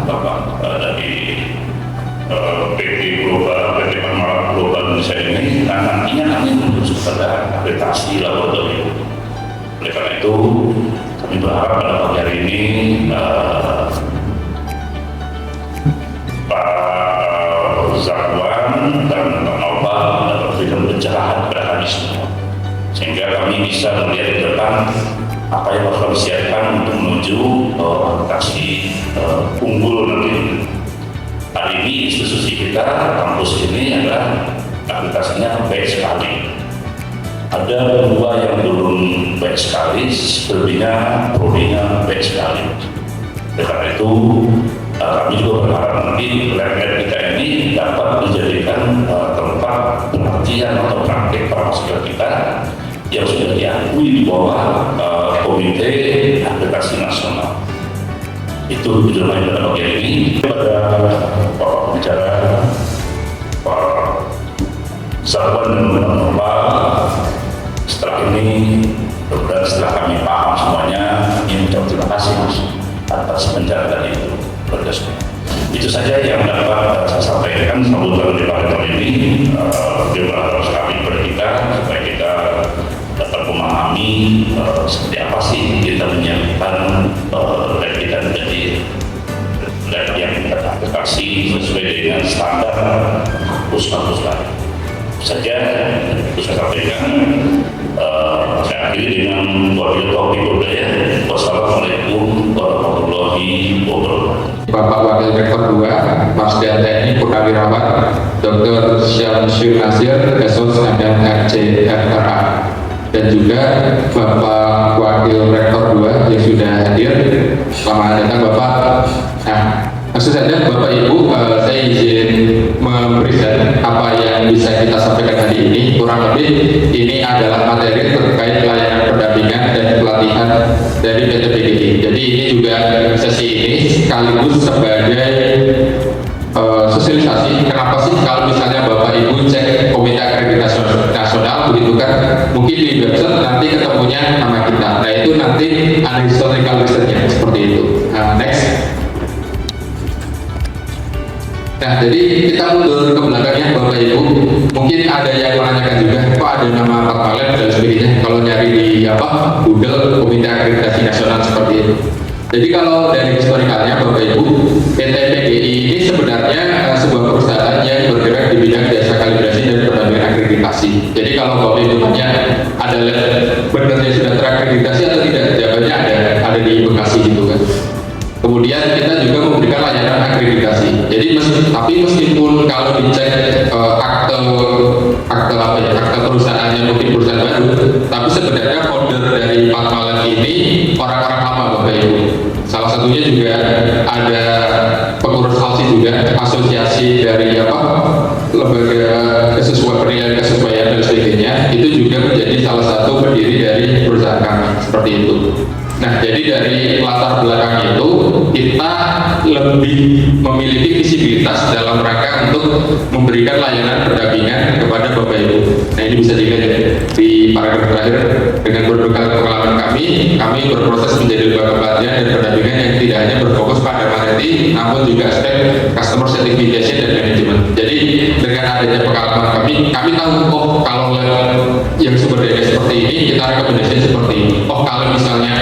Bapak dari PT Global, PT Parmalat Global Indonesia ini, nah nantinya kami menuju kepada akreditasi laboratorium. Oleh karena itu, kami berharap pada pagi hari ini Pak Zakwan dan Pak Nopal dapat memberikan pencerahan kepada kami semua, sehingga kami bisa melihat ke depan apa yang harus kami siapkan untuk menuju aplikasi unggul nanti. Hari ini institusi kita, kampus ini adalah aplikasinya baik sekali. Ada dua yang belum baik sekali, selebihnya prodinya baik sekali. Karena itu kami juga berharap nanti lab-lab kita ini dapat dijadikan tempat penelitian atau praktik para mahasiswa kita yang sudah diakui di bawah Komite Akreditasi Nasional. Itu tujuan pada bagian ini. Pada Pak Bicara, Pak Zakwan dan Pak Nopal, setelah ini, dan setelah kami paham semuanya, ini ucap terima kasih Mas atas penjelasan itu. Itu saja yang dapat saya sampaikan sambutan di pameran ini. Terima kasih sekali kepada kita supaya kita dapat memahami seperti apa sih kita menyiapkan lab kita menjadi lab yang teraplikasi sesuai dengan standar kampus-kampus lain. Saja itu saya sampaikan. Saya akhiri dengan wabillahi taufiq. Wassalamualaikum warahmatullahi wabarakatuh. Bapak Wakil Rektor 2, Mas Teknik Purnawirawan, Dr. Syamsul Nasir, Esos dan RCFRA, dan juga Bapak Wakil Rektor 2 yang sudah hadir. Selamat datang Bapak. Nah, langsung saja Bapak Ibu, saya izin memberikan apa yang bisa kita sampaikan hari ini. Kurang lebih ini adalah materi terkait pelayanan pendampingan dan pelatihan dari PT PGI. Jadi ini juga sesi ini sekaligus sebagai sosialisasi. Kenapa sih kalau misalnya Bapak Ibu cek Komite Akreditasi Nasional begitu kan, mungkin di website nanti ketemunya nama kita. Nah itu nanti ada historical research-nya seperti itu. Nah, next. Nah, jadi kita mundur ke belakangnya Bapak Ibu. Mungkin ada yang menanyakan juga, kok ada nama Parmalat dan sebagainya. Kalau nyari di Google Komite Akreditasi Nasional seperti itu. Jadi kalau dari historikalnya Bapak Ibu, PT PGI ini sebenarnya sebuah perusahaan yang bergerak di bidang jasa kalibrasi dan pendampingan akreditasi. Jadi kalau Bapak Ibu tanya ada benar-benar sudah terakreditasi atau tidak, jawabannya ada di Bekasi gitu kan. Kemudian kita juga memberikan layanan akreditasi. Jadi meskipun kalau dicek akte perusahaannya mungkin perusahaan baru, tapi sebenarnya founder dari Parmalat ini orang-orang lama Bapak Ibu. Salah satunya juga ada pengurus ALSI juga, asosiasi dari lembaga penilaian kesesuaian dan sebagainya. Itu juga menjadi salah satu pendiri dari perusahaan kami seperti itu. Nah, jadi dari latar belakang itu kita lebih memiliki visibilitas dalam rangka untuk memberikan layanan pendampingan kepada Bapak Ibu. Nah, ini bisa dilihat di paragraf terakhir. Dengan berbekal pengalaman kami berproses menjadi lembaga pelatihan dan pendampingan yang tidak hanya berfokus pada materi, namun juga aspek customer certification dan manajemen. Jadi dengan adanya pengalaman kami tahu, kalau yang sumber daya seperti ini, kita rekomendasinya seperti ini. Kalau misalnya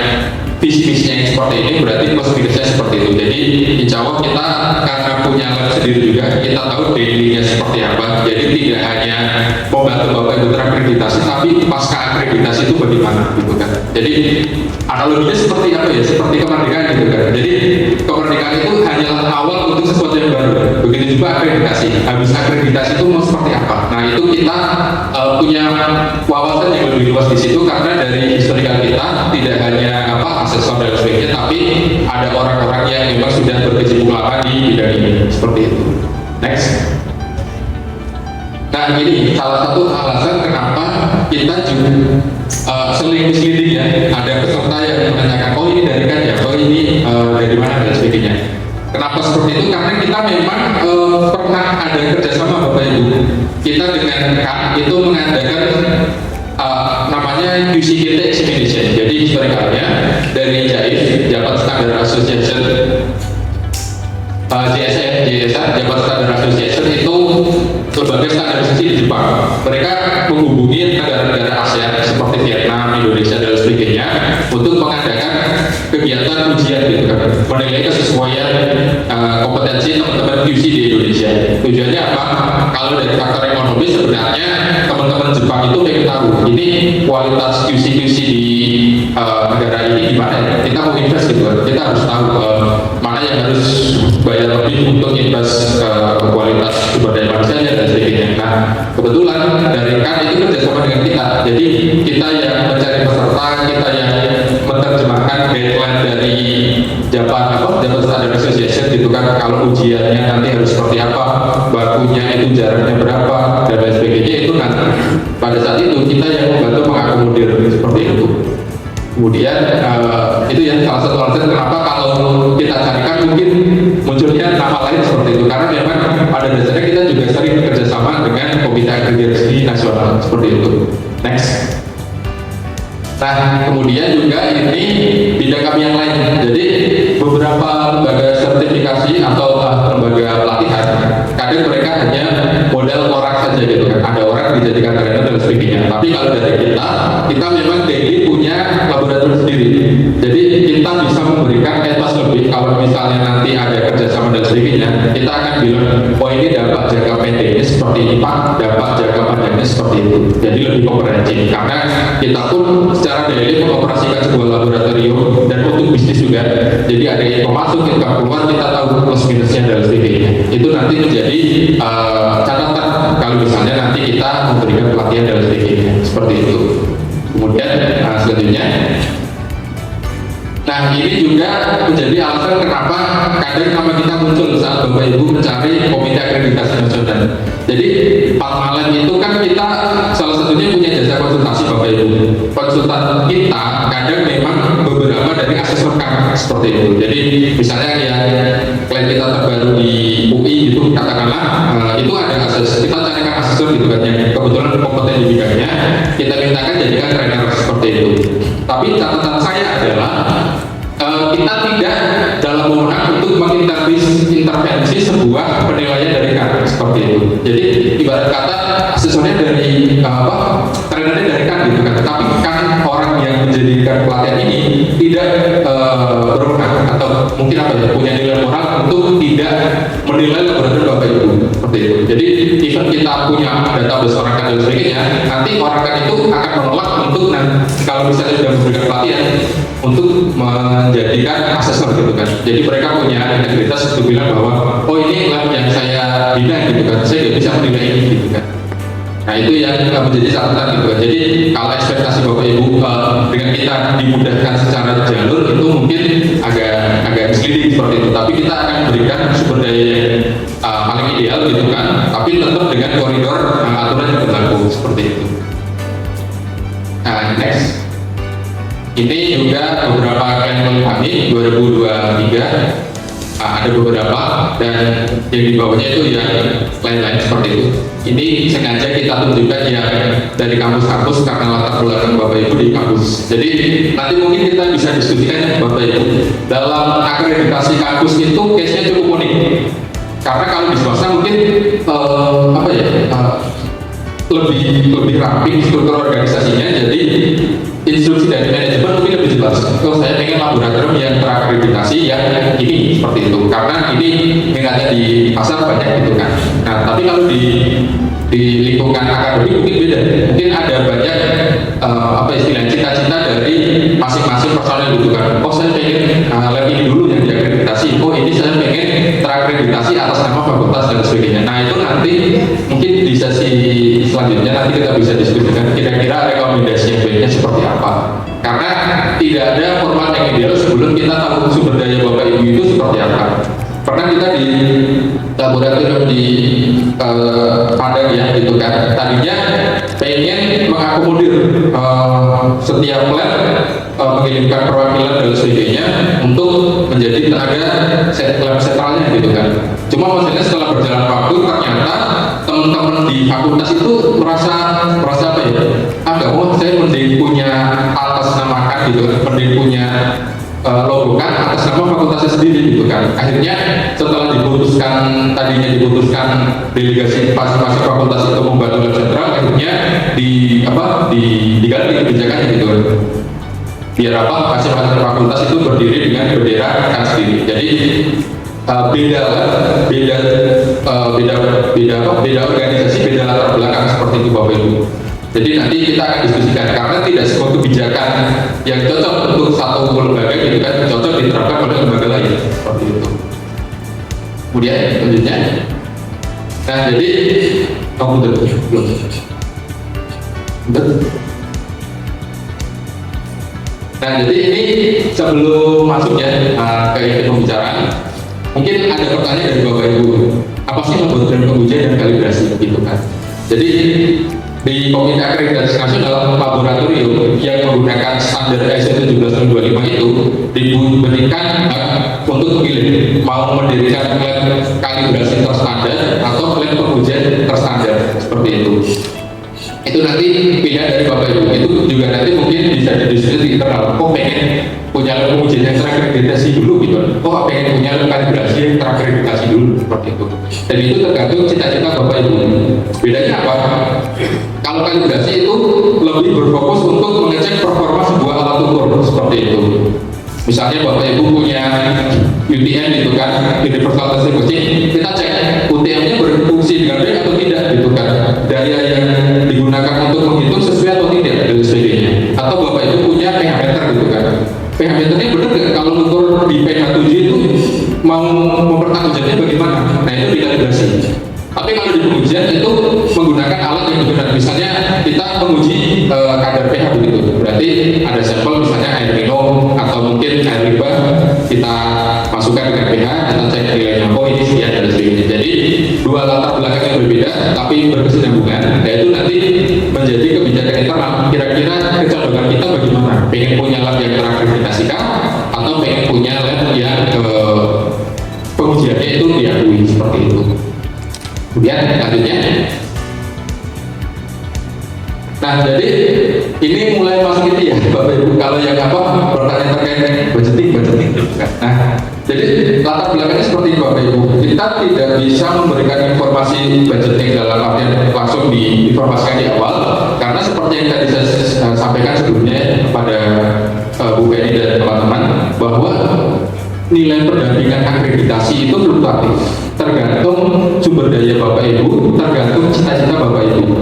bisnisnya yang seperti ini, berarti posibilitasnya seperti itu. Jadi insya Allah kita karena punya lab sendiri juga, kita tahu daily-nya seperti apa. Jadi tidak hanya membantu Bapak Ibu terakreditasi, tapi pasca akreditasi itu bagaimana gitu kan. Jadi analoginya seperti apa ya? Seperti kemerdekaan gitu kan. Jadi kemerdekaan itu hanyalah awal untuk sesuatu yang baru. Begitu juga akreditasi. Habis akreditasi itu mau seperti apa? Nah itu kita punya wawasan yang lebih luas di situ, karena dari historical kita tidak hanya asesor dan sebagainya, tapi ada orang-orang yang memang sudah berkecimpung lama di bidang ini seperti itu. Next. Nah ini salah satu alasan kenapa kita juga seling misleading ya. Ada peserta yang menanyakan, oh ini dari kan ya, oh ini dari mana dan sebagainya. Kenapa seperti itu? Karena kita memang pernah ada kerjasama Bapak Ibu. Kita dengan KAN itu mengadakan namanya QCGT Examination. Jadi historikalnya dari JAIF, Japan Standard Association, JSA, Japan Standard Association, itu lembaga standarisasi di Jepang. Mereka menghubungi negara-negara ASEAN seperti Vietnam, Indonesia, dan sebagainya untuk mengadakan kegiatan ujian gitu kan, menilai kesesuaian kompetensi teman-teman QC di Indonesia. Tujuannya apa? Kalau dari faktor ekonomi sebenarnya teman-teman Jepang itu pengen tahu ini kualitas QC di negara ini gimana. Kita mau invest gitu kan, kita harus tahu mana yang harus bayar lebih untuk invest ke kualitas sumber daya manusianya dan sebagainya. Nah, kebetulan dari KAN itu kerjasama dengan kita. Jadi kita yang mencari peserta, kita yang menerjemahkan guideline dari Japan Standard Association gitu kan. Kalau ujiannya nanti harus seperti apa, bakunya itu jaraknya berapa dan lain sebagainya, itu nanti pada saat itu kita yang membantu mengakomodir seperti itu. Kemudian itu yang salah satu alasan kenapa kalau kita carikan mungkin munculnya nama lain seperti itu, karena memang pada dasarnya kita juga sering bekerjasama dengan Komite Akreditasi Nasional seperti itu. Next. Nah, kemudian juga ini bidang kami yang lain. Jadi beberapa lembaga sertifikasi atau lembaga pelatihan, kadang mereka hanya model orang saja gitu kan. Ada orang dijadikan trainer dan sebagainya. Tapi kalau dari kita memang daily punya laboratorium sendiri. Jadi kita bisa memberikan etos lebih. Kalau misalnya nanti ada kerjasama dan sebagainya, kita akan bilang, oh ini dampak jangka pendeknya seperti ini Pak, dampak jangka panjangnya seperti itu. Jadi lebih komprehensif karena kita pun secara daily mengoperasikan sebuah laboratorium dan untuk bisnis juga. Jadi ada info masuk, info keluar, kita tahu plus minusnya dan sebagainya. Itu nanti menjadi catatan kalau misalnya nanti kita memberikan pelatihan dan sebagainya seperti itu. Kemudian selanjutnya, nah ini juga menjadi alasan kenapa kadang nama kita muncul saat Bapak Ibu mencari Komite Akreditasi Nasional. Jadi Patmalen itu kan kita salah satunya punya jasa konsultasi Bapak Ibu. Konsultan kita kadang memang beberapa dari asesor kan seperti itu. Jadi misalnya yang klien kita terbaru di UI itu katakanlah itu ada kita carikan asesor gitu kan yang kebetulan kompeten di bidangnya, kita mintakan jadikan trainer seperti itu. Tapi catatan saya adalah kita tidak dalam wewenang untuk mengintervensi sebuah penilaian dari KAN seperti itu. Jadi ibarat kata asesornya dari trainernya dari KAN gitu kan. Tapi kan orang yang menjadikan pelatihan ini tidak berwenang atau mungkin punya nilai moral untuk tidak menilai laboratorium Bapak Ibu seperti itu. Jadi even kita punya database orang KAN dan sebagainya, nanti orang KAN itu akan menolak untuk kalau misalnya sudah memberikan pelatihan untuk menjadikan asesor gitu kan. Jadi mereka punya integritas untuk bilang bahwa oh ini lab yang saya bina gitu kan, saya nggak bisa menilai ini gitu kan. Nah itu yang menjadi catatan gitu kan. Jadi kalau ekspektasi Bapak Ibu dengan kita dimudahkan secara jalur itu mungkin agak misleading seperti itu. Tapi kita akan berikan sumber daya yang paling ideal gitu kan. Tapi tetap dengan koridor aturan yang berlaku seperti itu. Nah next. Ini juga beberapa klien kami 2023 ada beberapa dan yang di bawahnya itu yang lain-lain seperti itu. Ini sengaja kita tunjukkan yang dari kampus-kampus karena latar belakang Bapak Ibu di kampus. Jadi nanti mungkin kita bisa diskusikan ya Bapak Ibu. Dalam akreditasi kampus itu case-nya cukup unik. Karena kalau di swasta mungkin lebih rapi struktur organisasinya, jadi instruksi dari manajemen mungkin lebih jelas. Oh saya pengen laboratorium yang terakreditasi yang ini seperti itu, karena ini minatnya di pasar banyak gitu kan. Nah tapi kalau di lingkungan akademik mungkin beda. Mungkin ada banyak istilahnya cita-cita dari masing-masing personel gitu kan. Oh saya pengen lab ini dulu yang diakreditasi. Oh ini saya pengen terakreditasi atas nama fakultas dan sebagainya. Nah itu nanti mungkin di sesi selanjutnya nanti kita bisa diskusikan kira-kira rekomendasi yang baiknya seperti apa. Karena tidak ada format yang ideal sebelum kita tahu sumber daya Bapak Ibu itu seperti apa. Pernah kita di laboratorium di Padang ya gitu kan. Tadinya pengen mengakomodir setiap lab mengirimkan perwakilan dan sebagainya untuk menjadi tenaga lab sentralnya gitu kan. Cuma maksudnya setelah berjalan waktu ternyata teman-teman di fakultas itu merasa apa ya? Agak saya mending punya atas namakan gitu kan, mending punya logokan atas nama fakultasnya sendiri gitu kan. Akhirnya setelah tadinya diputuskan delegasi masing-masing fakultas itu membantu lab sentral, akhirnya diganti kebijakannya gitu kan. Biar masing-masing fakultas itu berdiri dengan bendera kan sendiri. Jadi beda organisasi, beda latar belakang seperti itu Bapak Ibu. Jadi nanti kita akan diskusikan, karena tidak semua kebijakan yang cocok untuk satu lembaga gitu kan cocok diterapkan oleh lembaga lain seperti itu. Kemudian selanjutnya, nah jadi Nah jadi ini sebelum masuk ya ke inti pembicaraan, mungkin ada pertanyaan dari Bapak Ibu, apa sih laboratorium pengujian dan kalibrasi gitu kan. Jadi di Komite Akreditasi Nasional, laboratorium yang menggunakan standar ISO 17025 itu diberikan hak untuk memilih mau mendirikan lab kalibrasi terstandar atau lab pengujian terstandar seperti itu. Itu nanti pilihan dari Bapak Ibu. Itu juga nanti mungkin bisa didiskusi di internal. Kok pengen punya lab pengujian yang terakreditasi dulu gitu, kok pengen punya lab kalibrasi yang terakreditasi dulu seperti itu. Dan itu tergantung cita-cita Bapak Ibu. Bedanya apa? Kalau kalibrasi itu lebih berfokus untuk mengecek performa sebuah alat ukur seperti itu. Misalnya Bapak Ibu punya UTM gitu kan, Universal Testing Machine, kita cek UTM-nya berfungsi dengan baik atau tidak gitu kan. Daya yang digunakan untuk menghitung sesuai atau tidak dan sebagainya. Atau Bapak Ibu punya pH meter gitu kan. pH meternya benar nggak kalau ukur di pH 7 itu mau mempertanggungjawabnya bagaimana? Nah itu dikalibrasi. Tapi kalau di pengujian itu menggunakan alat yang benar. Misalnya kita menguji kadar pH begitu. Berarti ada sampel misalnya air minum atau mungkin air limbah, kita masukkan dengan pH, kita cek nilainya, oh ini sekian dan sebagainya. Jadi dua latar belakang yang berbeda tapi berkesinambungan. Dan itu nanti menjadi kebijakan internal. Kira-kira kecenderungan kita bagaimana? Pengen punya lab yang terakreditasikan atau pengen punya lab yang pengujiannya itu diakui seperti itu. Kemudian selanjutnya, nah jadi ini mulai masuk itu ya Bapak Ibu. Kalau yang pertanyaan terkait budgeting. Nah jadi latar belakangnya seperti ini Bapak Ibu. Kita tidak bisa memberikan informasi budgeting dalam artian langsung diinformasikan di awal, karena seperti yang tadi saya sampaikan sebelumnya kepada Bu Penny dan teman-teman, bahwa nilai pendampingan akreditasi itu fluktuatif, tergantung sumber daya Bapak Ibu, tergantung cita-cita Bapak Ibu.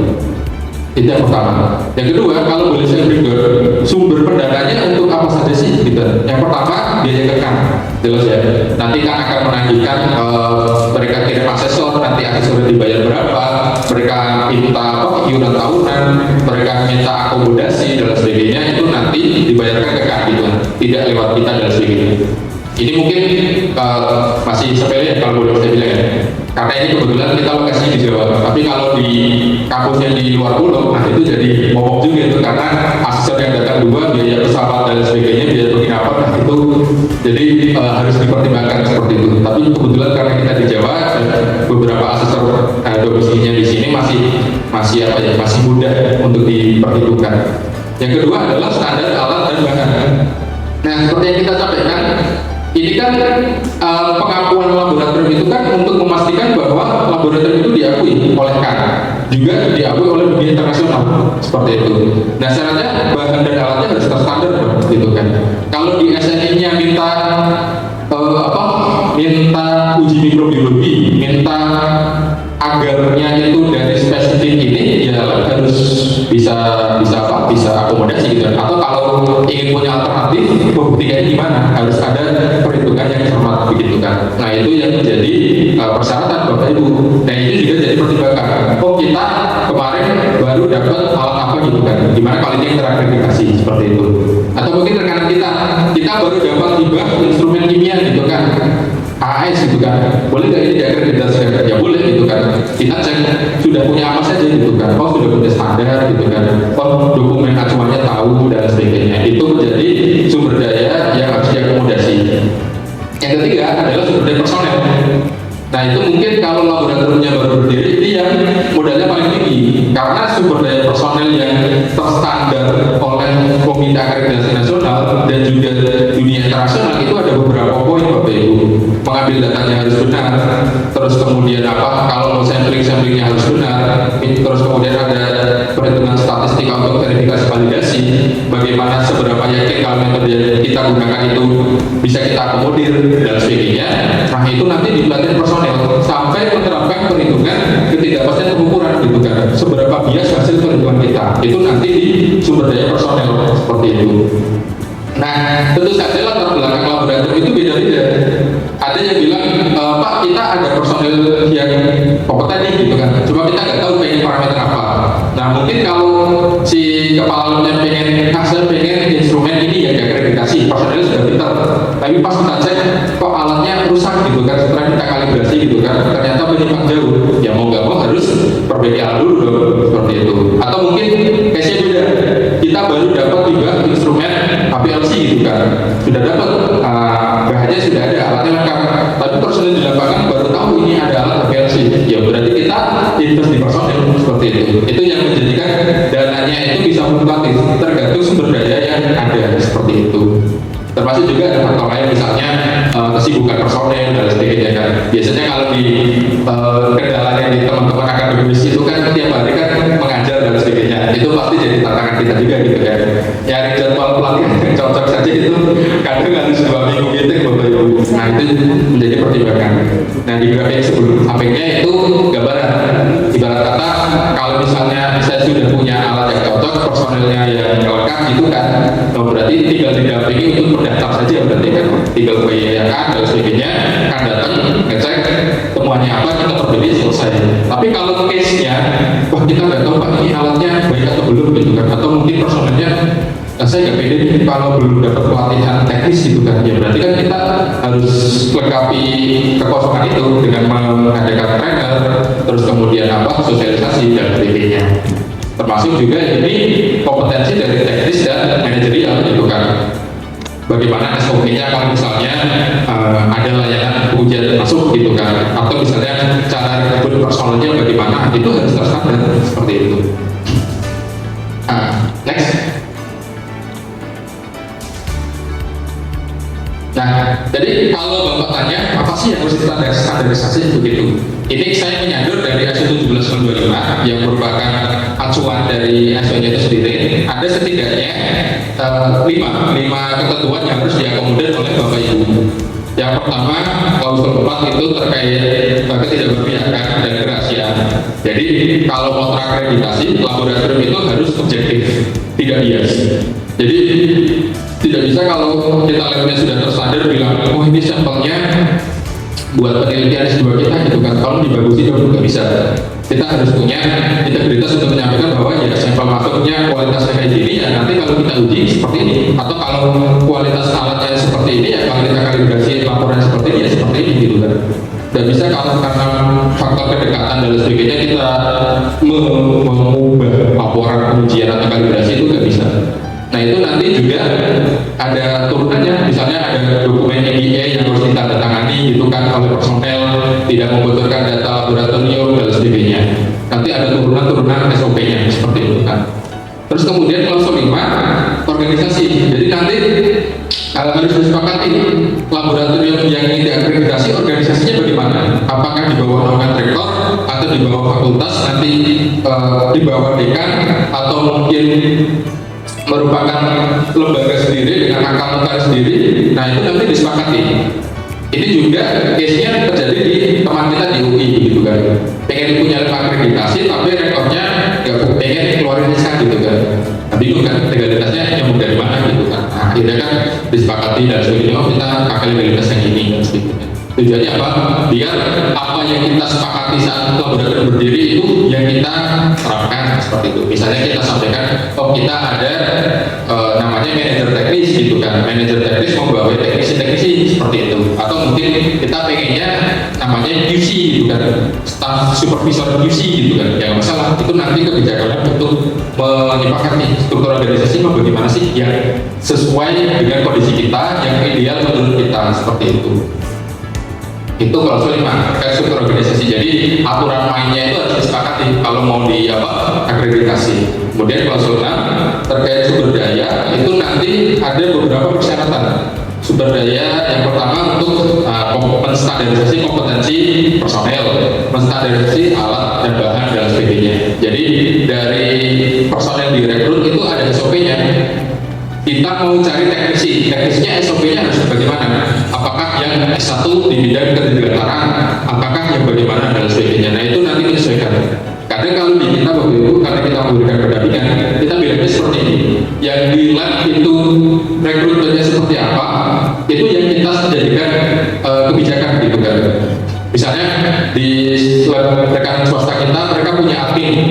Itu yang pertama. Yang kedua, kalau boleh saya breakdown, sumber pendananya untuk apa saja sih? Gitu. Yang pertama, biaya kekang, jelas ya. Nanti kan akan menantikan mereka kirim asesor, nanti asesor dibayar berapa, mereka minta iuran tahunan, mereka minta akomodasi dan sebagainya, itu nanti dibayarkan kekang gitu, tidak lewat kita dan sebagainya. Ini mungkin masih sepele kalau boleh saya bilang ya, karena ini kebetulan kita lokasinya di Jawa. Tapi kalau di kampusnya di luar pulau, nah itu jadi momok juga itu, karena asesor yang datang dua, biaya pesawat dan sebagainya, biaya penginapan, nah itu jadi harus dipertimbangkan seperti itu. Tapi kebetulan karena kita di Jawa, beberapa asesor domisilinya di sini masih mudah untuk diperhitungkan. Yang kedua adalah standar alat dan bahan. Nah seperti yang kita sampaikan, ini kan pengakuan laboratorium itu kan untuk memastikan bahwa laboratorium itu diakui oleh KAN, juga diakui oleh dunia internasional seperti itu. Nah syaratnya bahan dan alatnya harus terstandar gitu kan. Kalau di SNI-nya minta uji mikrobiologi, minta agarnya itu dari spesifik ini, ya harus bisa akomodasi gitu. Atau kalau ingin punya alternatif, pembuktiannya gimana? Harus ada perhitungan yang cermat begitu kan. Nah itu yang menjadi persyaratan Bapak Ibu. Nah itu juga jadi pertimbangan. Oh kita kemarin baru dapat alat apa gitu kan? Gimana kualitas yang terakreditasi seperti itu? Atau mungkin rekan kita baru dapat hibah instrumen kimia gitu kan? AS gitu kan, boleh nggak ini diakreditasikan? Ya boleh gitu kan. Kita cek sudah punya apa saja gitu kan. Oh sudah punya standar gitu kan. Oh dokumen acuannya tahu dan sebagainya. Itu menjadi sumber daya yang harus diakomodasi. Yang ketiga adalah sumber daya personel. Nah itu mungkin kalau laboratoriumnya baru berdiri, ini yang modalnya paling tinggi karena sumber daya personel yang terstandar oleh Komite Akreditasi Nasional dan juga dunia internasional itu ada beberapa poin Bapak Ibu. Mengambil datanya harus benar, terus kemudian kalau samplingnya harus benar, terus kemudian ada perhitungan statistik untuk verifikasi validasi, bagaimana seberapa yakin kalau metode yang kita gunakan itu bisa kita akomodir dan sebagainya. Nah itu nanti dipelajari personel sampai menerapkan perhitungan ketidakpastian pengukuran gitu kan, seberapa bias hasil perhitungan kita itu nanti di sumber daya personel seperti itu. Nah tentu saja latar belakang laboratorium itu beda-beda. Ada yang bilang Pak kita ada personel yang kompeten nih gitu kan, cuma kita nggak tahu pengen parameter apa. Nah mungkin kalau si kepala labnya pengen saya pengen instrumen ini yang diakreditasi, personelnya sudah pintar, tapi pas kita cek kok alatnya rusak gitu kan, setelah kita kalibrasi gitu kan, ternyata menyimpang jauh, ya mau nggak mau harus perbaiki alat dulu dong, seperti itu. Atau mungkin case-nya beda, kita baru dapat juga instrumen HPLC gitu kan, sudah dapat bahannya sudah ada, alatnya lengkap, tapi personel di lapangan baru tahu ini ada alat HPLC, ya berarti kita invest di personel seperti itu. Itu yang menjadikan dananya itu bisa fluktuatif tergantung sumber daya yang ada seperti itu. Termasuk juga ada faktor lain misalnya kesibukan personel dan sebagainya kan. Biasanya kalau di kendalanya di teman-teman akademis itu kan tiap hari kan mengajar dan sebagainya, itu pasti jadi tantangan kita juga gitu kan. Nyari jadwal pelatihan yang cocok saja itu kadang harus 2 minggu meeting Bapak Ibu. Nah itu menjadi pertimbangan. Nah di grafik sebelum sampingnya itu gambaran. Ibarat kata kalau misalnya saya sudah punya alat yang cocok, personelnya yang lengkap itu kan, berarti tinggal didampingi untuk mendaftar saja, berarti kan tinggal membayarkan dan sebagainya, kan datang ngecek temuannya apa, kita perbaiki selesai. Tapi kalau case-nya wah kita nggak tahu Pak ini alatnya baik atau belum gitu kan, atau mungkin personelnya saya nggak pede kalau belum dapat pelatihan teknis gitu kan, ya berarti kan kita harus lengkapi kekosongan itu dengan mengadakan trainer, terus kemudian sosialisasi dan sebagainya. Termasuk juga ini kompetensi dari teknis dan manajerial gitu kan. Bagaimana SOP-nya kalau misalnya ada layanan ujian masuk gitu kan, atau misalnya cara rekrut personalnya bagaimana, itu harus terstandar seperti itu. Next. Nah, jadi kalau Bapak tanya apa sih yang harus standarisasi begitu? Ini saya menyandur dari ISO 17025 yang merupakan acuan dari ISO-nya itu sendiri. Ada setidaknya 5 ketentuan yang harus diakomodir oleh Bapak Ibu. Yang pertama, klausul 4 itu terkait ketidakberpihakan dan kerahasiaan. Jadi kalau mau terakreditasi, laboratorium itu harus objektif, tidak bias. Jadi tidak bisa kalau kita labnya sudah terstandar bilang, oh ini sampelnya buat penelitian S2 kita gitu kan, kalau dibagusin dong, nggak bisa. Kita harus punya integritas untuk menyampaikan bahwa ya sampel masuknya kualitasnya kayak gini, ya nanti kalau kita uji seperti ini, atau kalau kualitas alatnya seperti ini, ya kalau kita kalibrasi laporan seperti ini, ya seperti ini gitu kan. Dan bisa kalau karena faktor kedekatan dan sebagainya kita mengubah laporan ujian atau kalibrasi itu nggak bisa. Nah itu nanti juga ada turunannya, misalnya ada dokumen NDA yang harus ditandatangani gitu kan oleh personel, tidak membocorkan data laboratorium dan sebagainya. Nanti ada turunan SOP-nya seperti itu kan. Terus kemudian klausul 5 organisasi. Jadi nanti harus disepakati laboratorium yang diakreditasi organisasinya bagaimana? Apakah di bawah naungan rektor atau di bawah fakultas, nanti di bawah dekan, atau mungkin merupakan lembaga sendiri dengan angka muka sendiri. Nah itu nanti disepakati. Ini juga case-nya terjadi di teman kita di UI gitu kan, pengen punya akreditasi tapi rekornya nggak pengen keluarin SK gitu kan. Nah bingung kan legalitasnya nyambung dari mana gitu kan. Nah akhirnya kan disepakati dan sebagainya, oh kita pakai legalitas yang ini dan sebagainya. Tujuannya apa? Biar apa yang kita sepakati saat laboratorium berdiri itu yang kita terapkan seperti itu. Misalnya kita sampaikan, oh kita ada namanya manajer teknis gitu kan, manajer teknis membawa teknisi seperti itu. Atau mungkin kita pengennya namanya QC gitu kan, staff supervisor QC gitu kan, ya masalah. Itu nanti kebijakannya untuk menyepakati struktur organisasi bagaimana sih yang sesuai dengan kondisi kita, yang ideal menurut kita seperti itu. Itu klausul 5 terkait struktur organisasi. Jadi aturan mainnya itu harus disepakati kalau mau di akreditasi. Kemudian klausul 6 terkait sumber daya itu nanti ada beberapa persyaratan. Sumber daya yang pertama untuk menstandarisasi kompetensi personel, menstandarisasi alat dan bahan dan sebagainya. Jadi dari personel direkrut itu ada SOP-nya. Kita mau cari teknisnya SOP-nya harus bagaimana? Apakah yang S1 di bidang kedirgantara, apakah yang bagaimana dan sebagainya. Nah itu nanti menyesuaikan. Kadang kalau di kita Bapak Ibu, karena kita memberikan pendampingan, kita bilangnya seperti ini. Yang di lab itu rekrutmennya seperti apa, itu yang kita jadikan kebijakan gitu kan. Misalnya di rekan swasta kita, mereka punya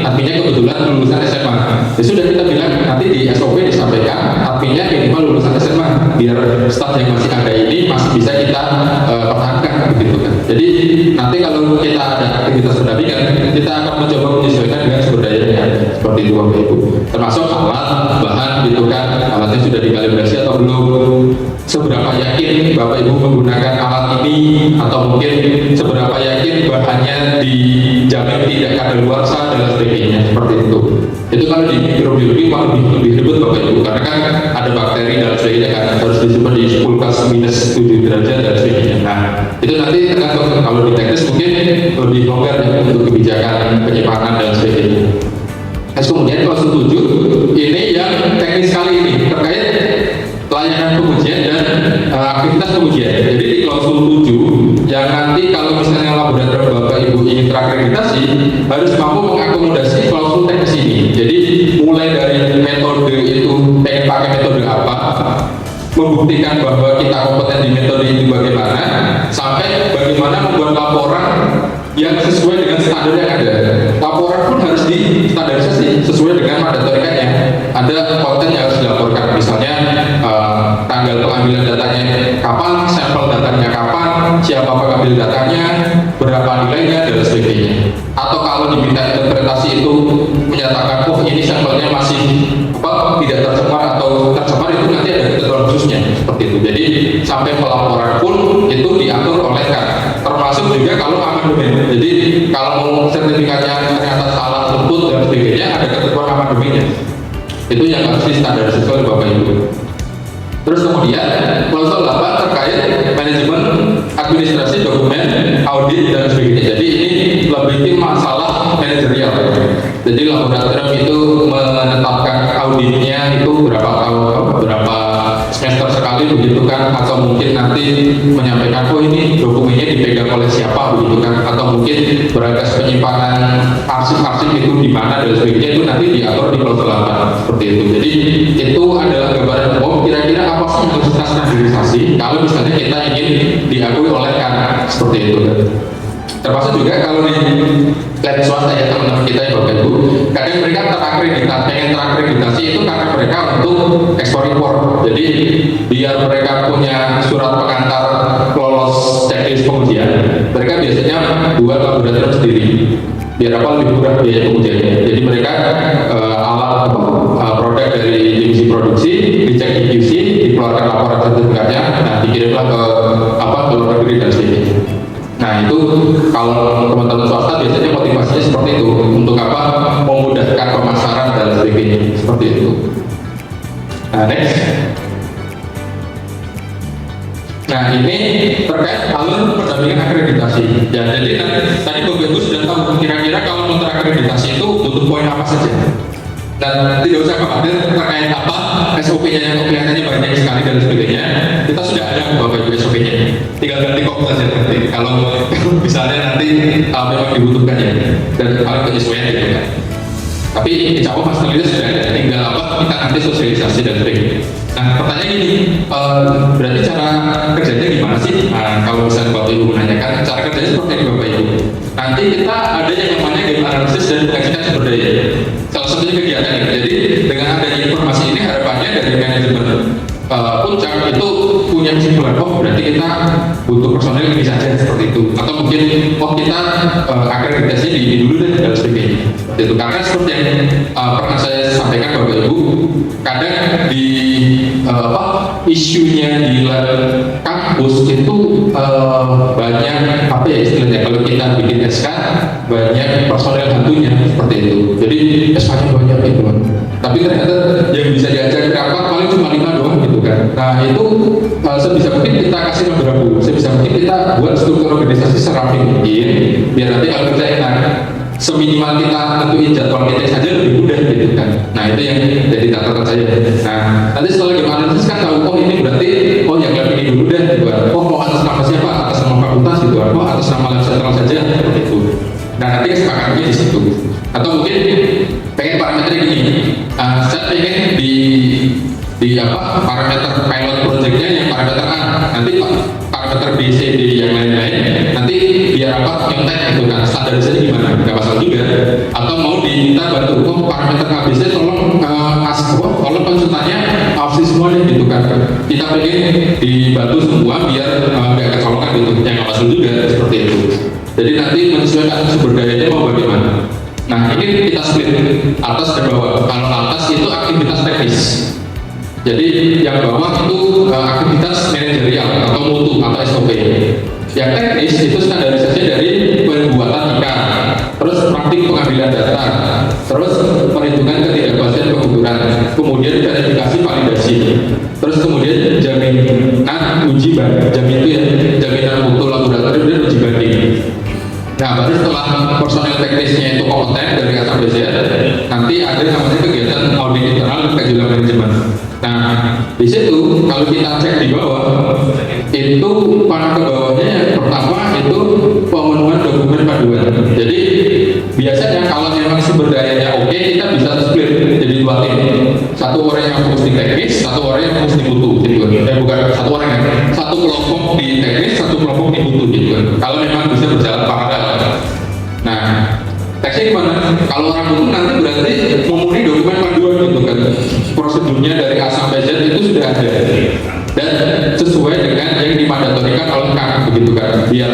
adminnya kebetulan lulusan SMA. Ya sudah kita bilang nanti di SOP disampaikan adminnya minimal lulusan SMA, biar staff yang masih ada ini masih bisa kita pertahankan begitu kan. Jadi nanti kalau kita ada aktivitas pendampingan, kita akan mencoba menyesuaikan dengan sumber daya yang ada seperti itu Bapak Ibu. Termasuk alat, bahan gitu kan, alatnya sudah dikalibrasi atau belum, seberapa yakin Bapak Ibu menggunakan alat ini, atau mungkin seberapa yakin bahannya dijamin tidak kadaluarsa dan sebagainya seperti itu. Itu kalau di mikrobiologi lebih ribet Bapak Ibu, karena kan ada bakteri dan sebagainya kan, harus disimpan di kulkas -7 derajat dan sebagainya. Nah itu nanti kalau di teknis mungkin lebih longgar ya untuk kebijakan penyimpanan dan sebagainya. Terus kemudian klausul 7 ini yang teknis kali ini terkait layanan pengujian dan aktivitas pengujian. Jadi di klausul 7 yang nanti kalau misalnya laboratorium Bapak Ibu ingin terakreditasi harus mampu mengakomodasi klausul teknis ini. Jadi mulai dari metode itu pengen pakai metode apa, membuktikan bahwa kita kompeten di metode itu bagaimana, sampai bagaimana membuat laporan yang sesuai dengan standar yang ada. Laporan pun harus distandarisasi sesuai dengan mandatorikannya. Ada konten yang harus dilaporkan, misalnya tanggal pengambilan datanya kapan, sampel datanya kapan, siapa pengambil datanya, berapa nilainya dan sebagainya. Atau kalau diminta interpretasi itu menyatakan, oh ini sampelnya masih tidak tercemar atau tercemar, itu nanti ada ketentuan khususnya seperti itu. Jadi sampai pelaporan pun itu diatur oleh kan, termasuk juga kalau amandemen. Jadi kalau mau sertifikatnya ternyata salah, luput dan sebagainya, ada ketentuan amandemennya. Itu yang harus distandarisasi oleh Bapak Ibu. Terus kemudian klausul 8 terkait manajemen administrasi dokumen, audit dan sebagainya. Jadi ini lebih ke masalah manajerial. Jadi laboratorium itu menetapkan auditnya itu berapa semester sekali begitu kan, atau mungkin nanti menyampaikan oh ini dokumennya dipegang oleh siapa begitu kan, atau mungkin berangkas penyimpanan arsip-arsip itu di mana dan sebagainya, itu nanti diatur di klausul 8 seperti itu. Jadi itu adalah gambaran umum kira-kira apa sih yang harus kita standarisasi kalau misalnya kita ingin diakui oleh kan seperti itu kan. Termasuk juga kalau di lab swasta ya teman-teman kita ya Bapak Ibu, kadang mereka pengen terakreditasi itu karena mereka untuk ekspor impor. Jadi biar mereka punya surat pengantar lolos checklist pengujian, mereka biasanya buat laboratorium sendiri. Biar apa, lebih murah biaya pengujiannya. Jadi mereka alat produk dari divisi produksi dicek di QC, dikeluarkan laporan sertifikatnya, nah dikirimlah ke luar negeri dan sebagainya. Nah itu kalau teman-teman swasta biasanya motivasinya seperti itu, untuk apa? Memudahkan pemasaran dan sebagainya seperti itu. Nah next. Nah ini terkait alur pendampingan akreditasi. Ya jadi tadi Bapak Ibu sudah tahu kira-kira kalau mau terakreditasi itu butuh poin apa saja. Dan tidak usah khawatir terkait apa SOP-nya yang kelihatannya banyak sekali dan sebagainya. Kita sudah ada Bapak Ibu SOP-nya. Tinggal ganti kok saja nanti. Kalau misalnya nanti memang dibutuhkan ya, dan paling penyesuaian gitu kan. Tapi insya Allah Mas Terlihat sudah ada. Tinggal apa kita nanti sosialisasi dan sebagainya. Nah pertanyaan ini berarti cara kerjanya gimana sih? Nah, kalau misalnya Bapak Ibu menanyakan cara kerjanya seperti ini Bapak Ibu. Nanti kita ada yang namanya game analisis dan pengecekan sumber daya. Salah satunya kegiatan ini. Jadi dengan adanya informasi ini harapannya dari manajemen puncak itu punya kesimpulan, oh berarti kita butuh personel ini saja seperti itu, atau mungkin kita akreditasi di dulu dan sebagainya. Itu karena seperti yang pernah saya sampaikan Bapak Ibu, kadang di isunya di kampus itu banyak apa ya istilahnya, kalau kita bikin SK banyak personel hantunya seperti itu, jadi SK-nya banyak gitu kan, tapi ternyata yang bisa diajak rapat paling cuma 5 doang gitu kan. Nah itu sebisa mungkin kita kasih nomor berapa, sebisa mungkin kita buat struktur organisasi serapi mungkin, biar nanti kalau kerja enak, seminimal kita tentuin jadwal meeting saja lebih mudah gitu kan. Nah itu yang jadi catatan saya. Nah nanti setelah game analisis kan tahu, oh ini berarti yang lab ini dulu deh gitu kan. Mau atas nama siapa, atas nama fakultas gitu kan, atas nama lab sentral saja seperti itu. Nah nanti kesepakatannya di situ. Atau mungkin pengen parameter gini, saya pengen di parameter pilot projectnya yang parameter A, nanti parameter B, C, D yang lain-lain nanti biar nyontek gitu kan, standarisasi gimana, nggak masalah juga. Atau mau diminta bantu, parameter A, B, C tolong tolong konsultannya opsi semua deh gitu kan, kita pengen dibantu semua biar nggak kecolongan gitu, yang nggak masalah juga seperti itu. Jadi nanti menyesuaikan sumber dayanya mau bagaimana. Nah ini kita split atas dan bawah. Kalau atas itu aktivitas teknis, jadi yang bawah itu aktivitas manajerial atau mutu atau SOP. Yang teknis itu standarisasi dari pembuatan IKA, terus praktik pengambilan data, terus perhitungan ketidakpastian pengukuran, kemudian verifikasi validasi, terus kemudian jaminan uji banding, jaminan mutu laboratorium dan uji banding. Nah, baru setelah personel teknisnya itu kompeten dari A sampai Z, nanti ada namanya kegiatan audit internal dan kajian manajemen. Nah, di situ kalau kita cek di bawah, itu panah ke bawahnya yang pertama itu pemenuhan dokumen panduan. Jadi biasanya kalau memang sumber dayanya oke, kita bisa split jadi 2 tim. Satu orang yang fokus di teknis, satu orang yang fokus di mutu. Gitu. Bukan satu orang ya, satu kelompok di teknis, satu kelompok di mutu. Gitu. Kalau memang bisa berjalan paralel. Nah, teksnya gimana? Kalau orang mutu nanti berarti memenuhi dokumen panduan gitu kan. Prosedurnya dari A sampai Z itu sudah ada dan sesuai dengan yang dimandatorikan oleh KAK begitu kan. Biar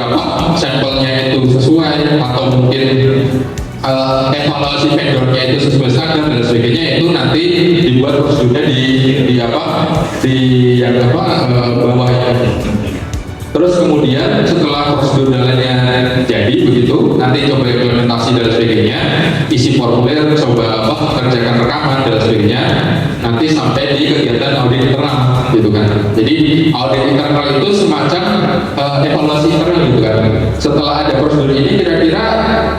sampelnya itu sesuai atau mungkin evaluasi vendornya itu sesuai standar dan sebagainya, itu nanti dibuat prosedurnya di bawah. Terus kemudian setelah prosedur dan lainnya jadi begitu, nanti coba implementasi dan sebagainya, isi formulir, coba kerjakan rekaman dan sebagainya, nanti sampai di kegiatan audit internal gitu kan. Jadi audit internal itu semacam evaluasi internal gitu kan. Setelah ada prosedur ini kira-kira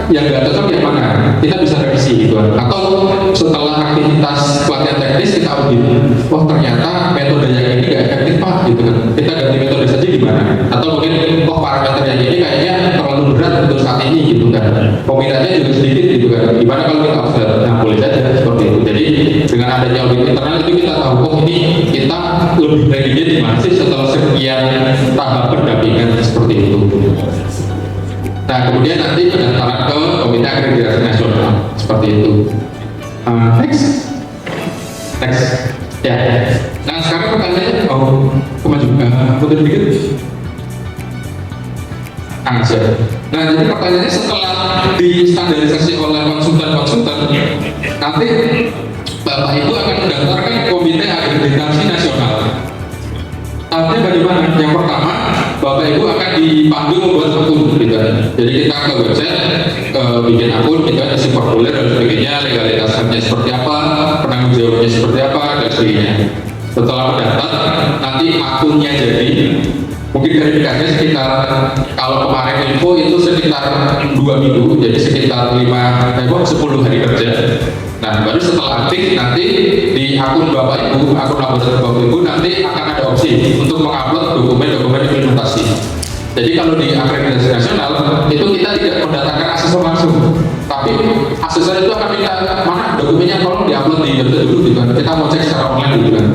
yang nggak cocok yang mana, kita bisa revisi gitu kan. Atau setelah aktivitas pelatihan teknis kita audit, ternyata metode yang ini nggak efektif Pak gitu kan, kita ganti metode saja gimana. Atau mungkin parameter yang ini kayaknya terlalu berat untuk saat ini gitu kan, peminatnya juga sedikit gitu kan, gimana kalau kita offset. Nah boleh saja seperti itu. Jadi dengan adanya audit internal itu kita tahu ini kita lebih ready di mana sih setelah sekian tahap pendampingan seperti itu. Nah kemudian nanti pendaftaran ke Komite Akreditasi Nasional seperti itu. Next ya. Nah sekarang pertanyaannya kemaju mundur dikit. Siap. Nah jadi pertanyaannya setelah distandarisasi oleh konsultan nanti Bapak Ibu akan mendaftarkan Komite Akreditasi Nasional. Artinya bagaimana? Yang pertama, Bapak Ibu akan dipandu membuat akun gitu. Jadi kita ke website, bikin akun, kita isi formulir dan sebagainya, legalitasnya seperti apa, penanggung jawabnya seperti apa dan sebagainya. Setelah mendaftar, nanti akunnya jadi, mungkin verifikasinya sekitar, kalau kemarin info itu sekitar 2 minggu, jadi sekitar 10 hari kerja. Nah, baru setelah aktif nanti di akun Bapak Ibu, akun laboratorium Bapak Ibu nanti akan ada opsi untuk mengupload dokumen-dokumen implementasi. Jadi kalau di akreditasi nasional itu kita tidak mendatangkan asesor langsung, tapi asesor itu akan minta mana dokumennya, tolong diupload di website dulu gitu kan. Kita mau cek secara online gitu kan.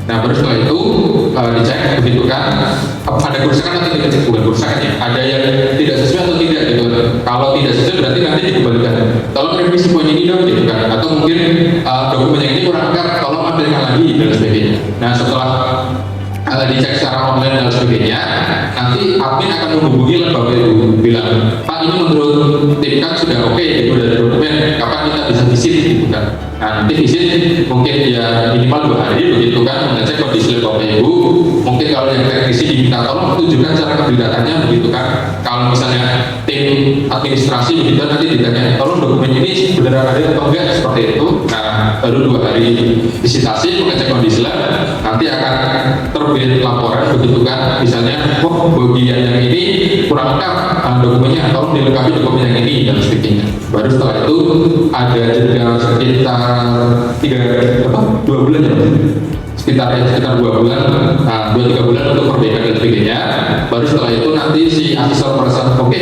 Nah, baru setelah itu dicek begitu kan, ada kerusakan atau tidak, bukan kerusakan ya, ada yang tidak sesuai atau tidak gitu. Kalau tidak sesuai berarti nanti dikembalikan. Tolong revisi poin ini dong gitu kan, atau mungkin dokumen yang ini kurang lengkap, tolong lampirkan lagi dan sebagainya. Nah setelah dicek secara online dan sebagainya, nanti admin akan menghubungi Bapak Ibu bilang, Pak ini menurut tim kan sudah oke gitu dari dokumen, kapan kita bisa visit gitu kan. Nah nanti visit mungkin ya minimal 2 hari begitu kan, mengecek kondisi Bapak Ibu. Mungkin kalau yang teknisi diminta tolong tunjukkan cara ngambil datanya begitu kan. Kalau misalnya tim administrasi begitu nanti ditanya, tolong dokumen ini beneran ada atau enggak, seperti itu. Nah baru 2 hari visitasi mengecek kondisi lab, nanti akan terbit laporan begitu kan, misalnya bagian yang ini kurang lengkap dokumennya, tolong dilengkapi dokumen yang ini dan sebagainya. Baru setelah itu ada jeda sekitar 2 bulan ya, sekitar 2 bulan, 2-3 bulan untuk perbaikan dan sebagainya. Baru setelah itu nanti si asesor merasa oke,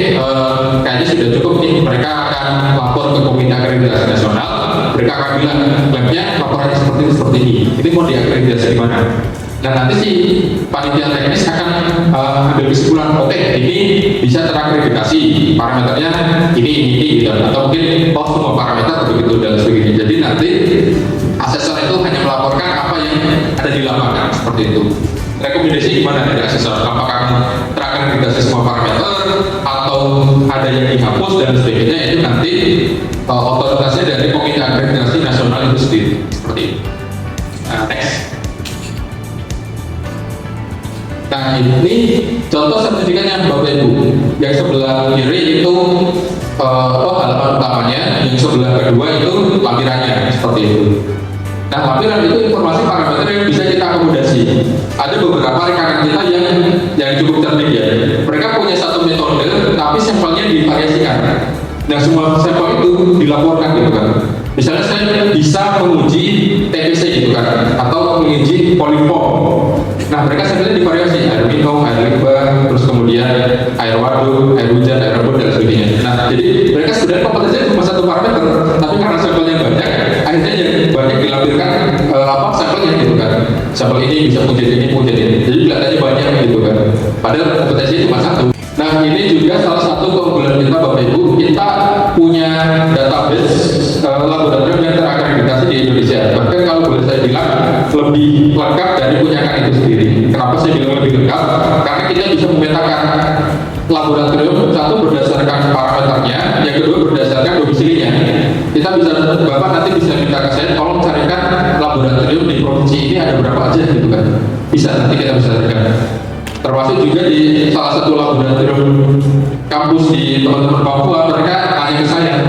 kayaknya sudah cukup nih, mereka akan lapor ke Komite Akreditasi Nasional. Mereka akan bilang labnya laporannya seperti ini mau diakreditasi di mana. Nah nanti si panitia teknis akan ambil kesimpulan, oke ini bisa terakreditasi, parameternya ini gitu, atau mungkin semua parameter begitu dan sebagainya. Jadi nanti asesor itu hanya melaporkan apa yang ada di lapangan seperti itu. Rekomendasi gimana dari asesor? Apakah terakreditasi semua parameter atau ada yang dihapus dan sebagainya, itu nanti otoritasnya dari Komite Akreditasi Nasional itu sendiri seperti itu. Nah, next. Nah ini contoh sertifikatnya Bapak Ibu. Yang sebelah kiri itu halaman utamanya, yang sebelah kedua itu lampirannya seperti itu. Nah lampiran itu informasi parameter yang bisa kita akomodasi. Ada beberapa rekan kita yang cukup cerdik ya. Mereka punya satu metode, tapi sampelnya divariasikan. Nah semua sampel itu dilaporkan gitu kan. Misalnya saya bisa menguji TPC gitu kan, atau menguji poliform. Nah mereka sampelnya divariasi, air minum, air limbah, terus kemudian air waduk, air hujan, air rebun dan sebagainya. Nah jadi mereka sebenarnya kompetensinya cuma satu parameter, tapi karena sampelnya banyak, akhirnya yang banyak dilampirkan sampelnya gitu kan. Sampel ini bisa menguji ini, jadi kelihatannya banyak gitu kan. Padahal kompetensinya cuma satu. Nah ini juga salah satu keunggulan kita Bapak Ibu, kita punya database laboratorium yang terakreditasi di Indonesia. Bahkan kalau boleh saya bilang lebih lengkap dari punya kan itu sendiri. Kenapa saya bilang lebih lengkap? Karena kita bisa memetakan laboratorium, satu berdasarkan parameternya, yang kedua berdasarkan domisilinya. Kita bisa, Bapak nanti bisa minta ke saya, tolong carikan laboratorium di provinsi ini ada berapa aja gitu kan. Bisa, nanti kita bisa carikan. Termasuk juga di salah satu laboratorium kampus di teman-teman Papua, mereka tanya ke saya,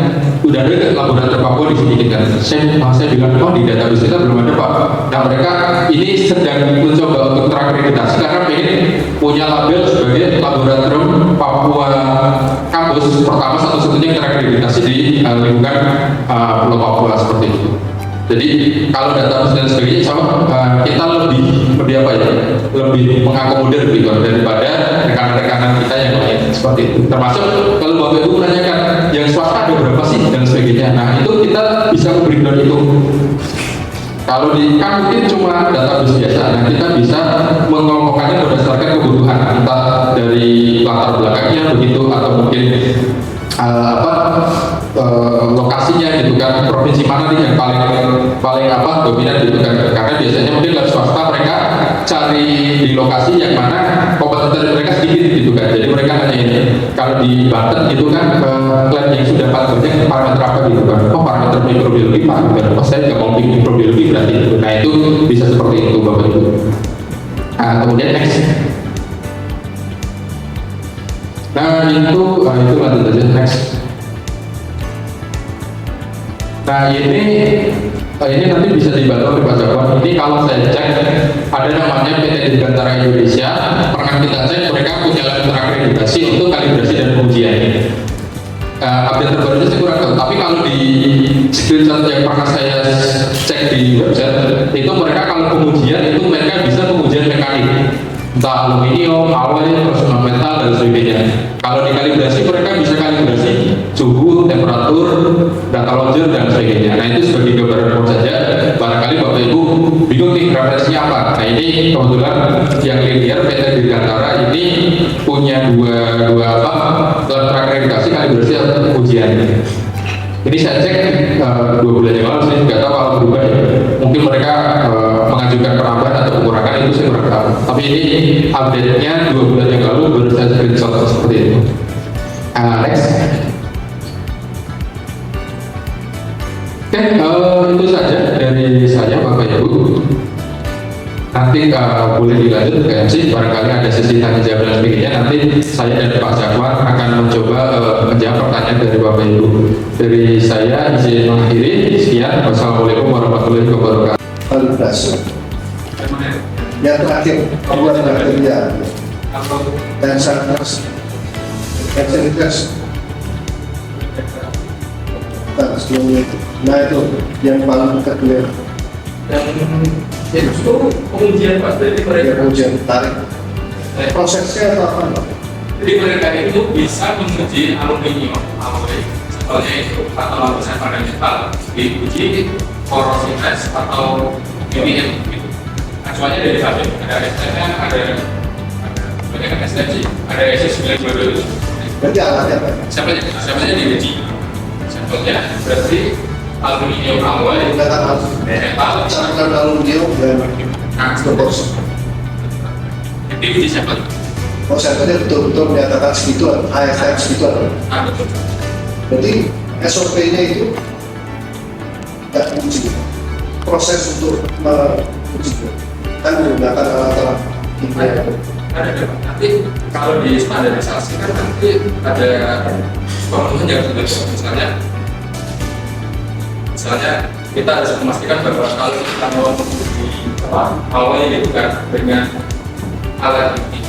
udah ada ke laboratorium Papua di sini kan? Saya bilang, di database kita belum ada Pak. Nah mereka ini sedang mencoba untuk terakreditasi karena pengen punya label sebagai laboratorium Papua kampus pertama satu-satunya yang terakreditasi di lingkungan Pulau Papua seperti itu. Jadi kalau database dan sebagainya sama, kita lebih apa ya, lebih mengakomodir gitu daripada rekan-rekanan kita yang lain seperti itu. Termasuk kalau Bapak Ibu menanyakan yang swasta ada berapa sih dan sebagainya. Nah itu kita bisa breakdown itu. Kalau di kan mungkin cuma database biasa, nah kita bisa mengelompokkannya berdasarkan kebutuhan, entah dari latar belakangnya begitu atau mungkin lokasinya gitu kan, provinsi mana nih yang paling dominan gitu kan. Karena biasanya mungkin lab swasta mereka cari di lokasi yang mana kompeten mereka sedikit gitu kan. Jadi mereka nanyain kalau di Banten gitu kan, lab yang sudah paling banyak parameter apa gitu kan. Parameter mikrobiologi Pak, saya nggak mau bikin mikrobiologi berarti gitu. Nah itu bisa seperti itu Bapak Ibu. Kemudian next. Nah itu lanjut aja next. Nah ini nanti bisa dibantu oleh Pak Jawan. Ini kalau saya cek ada namanya PT Dirgantara Indonesia. Pernah kita cek mereka punya lab terakreditasi untuk kalibrasi dan pengujian. Update terbarunya saya kurang tahu. Tapi kalau di screenshot yang pernah saya cek di website itu mereka kalau pengujian itu mereka bisa pengujian mekanik, entah aluminium, alloy, terus metal dan sebagainya. Kalau dikalibrasi mereka bisa kalibrasi suhu, temperatur, data logger dan sebagainya. Nah itu sebagai gambaran saja. Barangkali Bapak Ibu bingung nih referensinya apa. Nah ini kebetulan yang linear PT Dirgantara ini punya dua lab terakreditasi kalibrasi atau ujian. Ini saya cek 2 bulan yang lalu, saya nggak tahu kalau berubah ya. Mungkin mereka mengajukan penambahan atau pengurangan, itu saya kurang tahu. Tapi ini update-nya 2 bulan yang lalu baru saya screenshot seperti itu. Next. Oke, itu saja dari saya Bapak Ibu. Nanti boleh dilanjut ke MC, barangkali ada sesi tanya jawab dan sebagainya. Nanti saya dan Pak Jakwan akan mencoba menjawab pertanyaan dari Bapak Ibu. Dari saya izin mengakhiri. Sekian. Wassalamualaikum warahmatullahi wabarakatuh. Yang terakhir, buat kerja dan sangat nah itu yang paling kedua Itu pengujian Pak, jadi mereka ujian tarik prosesnya apa? Jadi mereka itu bisa menguji aluminium, misalnya itu atau lapisan pada metal, diuji korosivitas atau PPM gitu. Acuannya dari pabrik, ada STM, ada STM, ada SS922. Berarti alatnya apa? Sampelnya diuji. Sampelnya berarti aluminium alloy, metal, campuran aluminium dan bos. diuji sampel. Oh, sampelnya betul-betul menyatakan segituan, ASTM segituan. Betul. Jadi SOP-nya itu nggak diuji. Proses untuk menguji kan menggunakan alat-alat kimia. Ada nanti kalau di standarisasi kan nanti ada pemenuhan yang betul. Misalnya kita harus memastikan bahwa kalau kita mau menguji alloy gitu kan dengan alat ini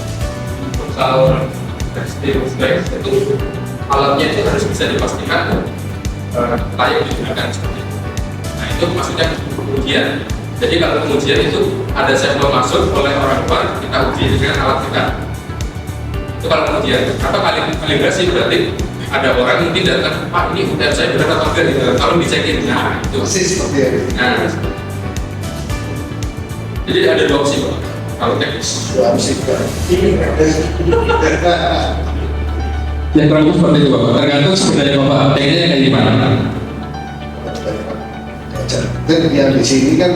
kalau dari setiap itu alatnya itu harus bisa dipastikan layak digunakan seperti itu. Nah itu maksudnya pengujian. Jadi kalau pengujian itu ada sampel masuk oleh orang luar, kita uji dengan alat kita. Itu kalau pengujian. Atau kalibrasi berarti ada orang mungkin datang, Pak ini udah saya benar atau enggak gitu. Kalau dicekin, nah itu. Persis seperti itu. Nah, jadi ada 2 opsi Pak. Kalau teknis. Dua opsi kan. Yang kurang seperti itu Bapak. Tergantung sebenarnya Bapak teknisnya kayak gimana. Dan yang di sini kan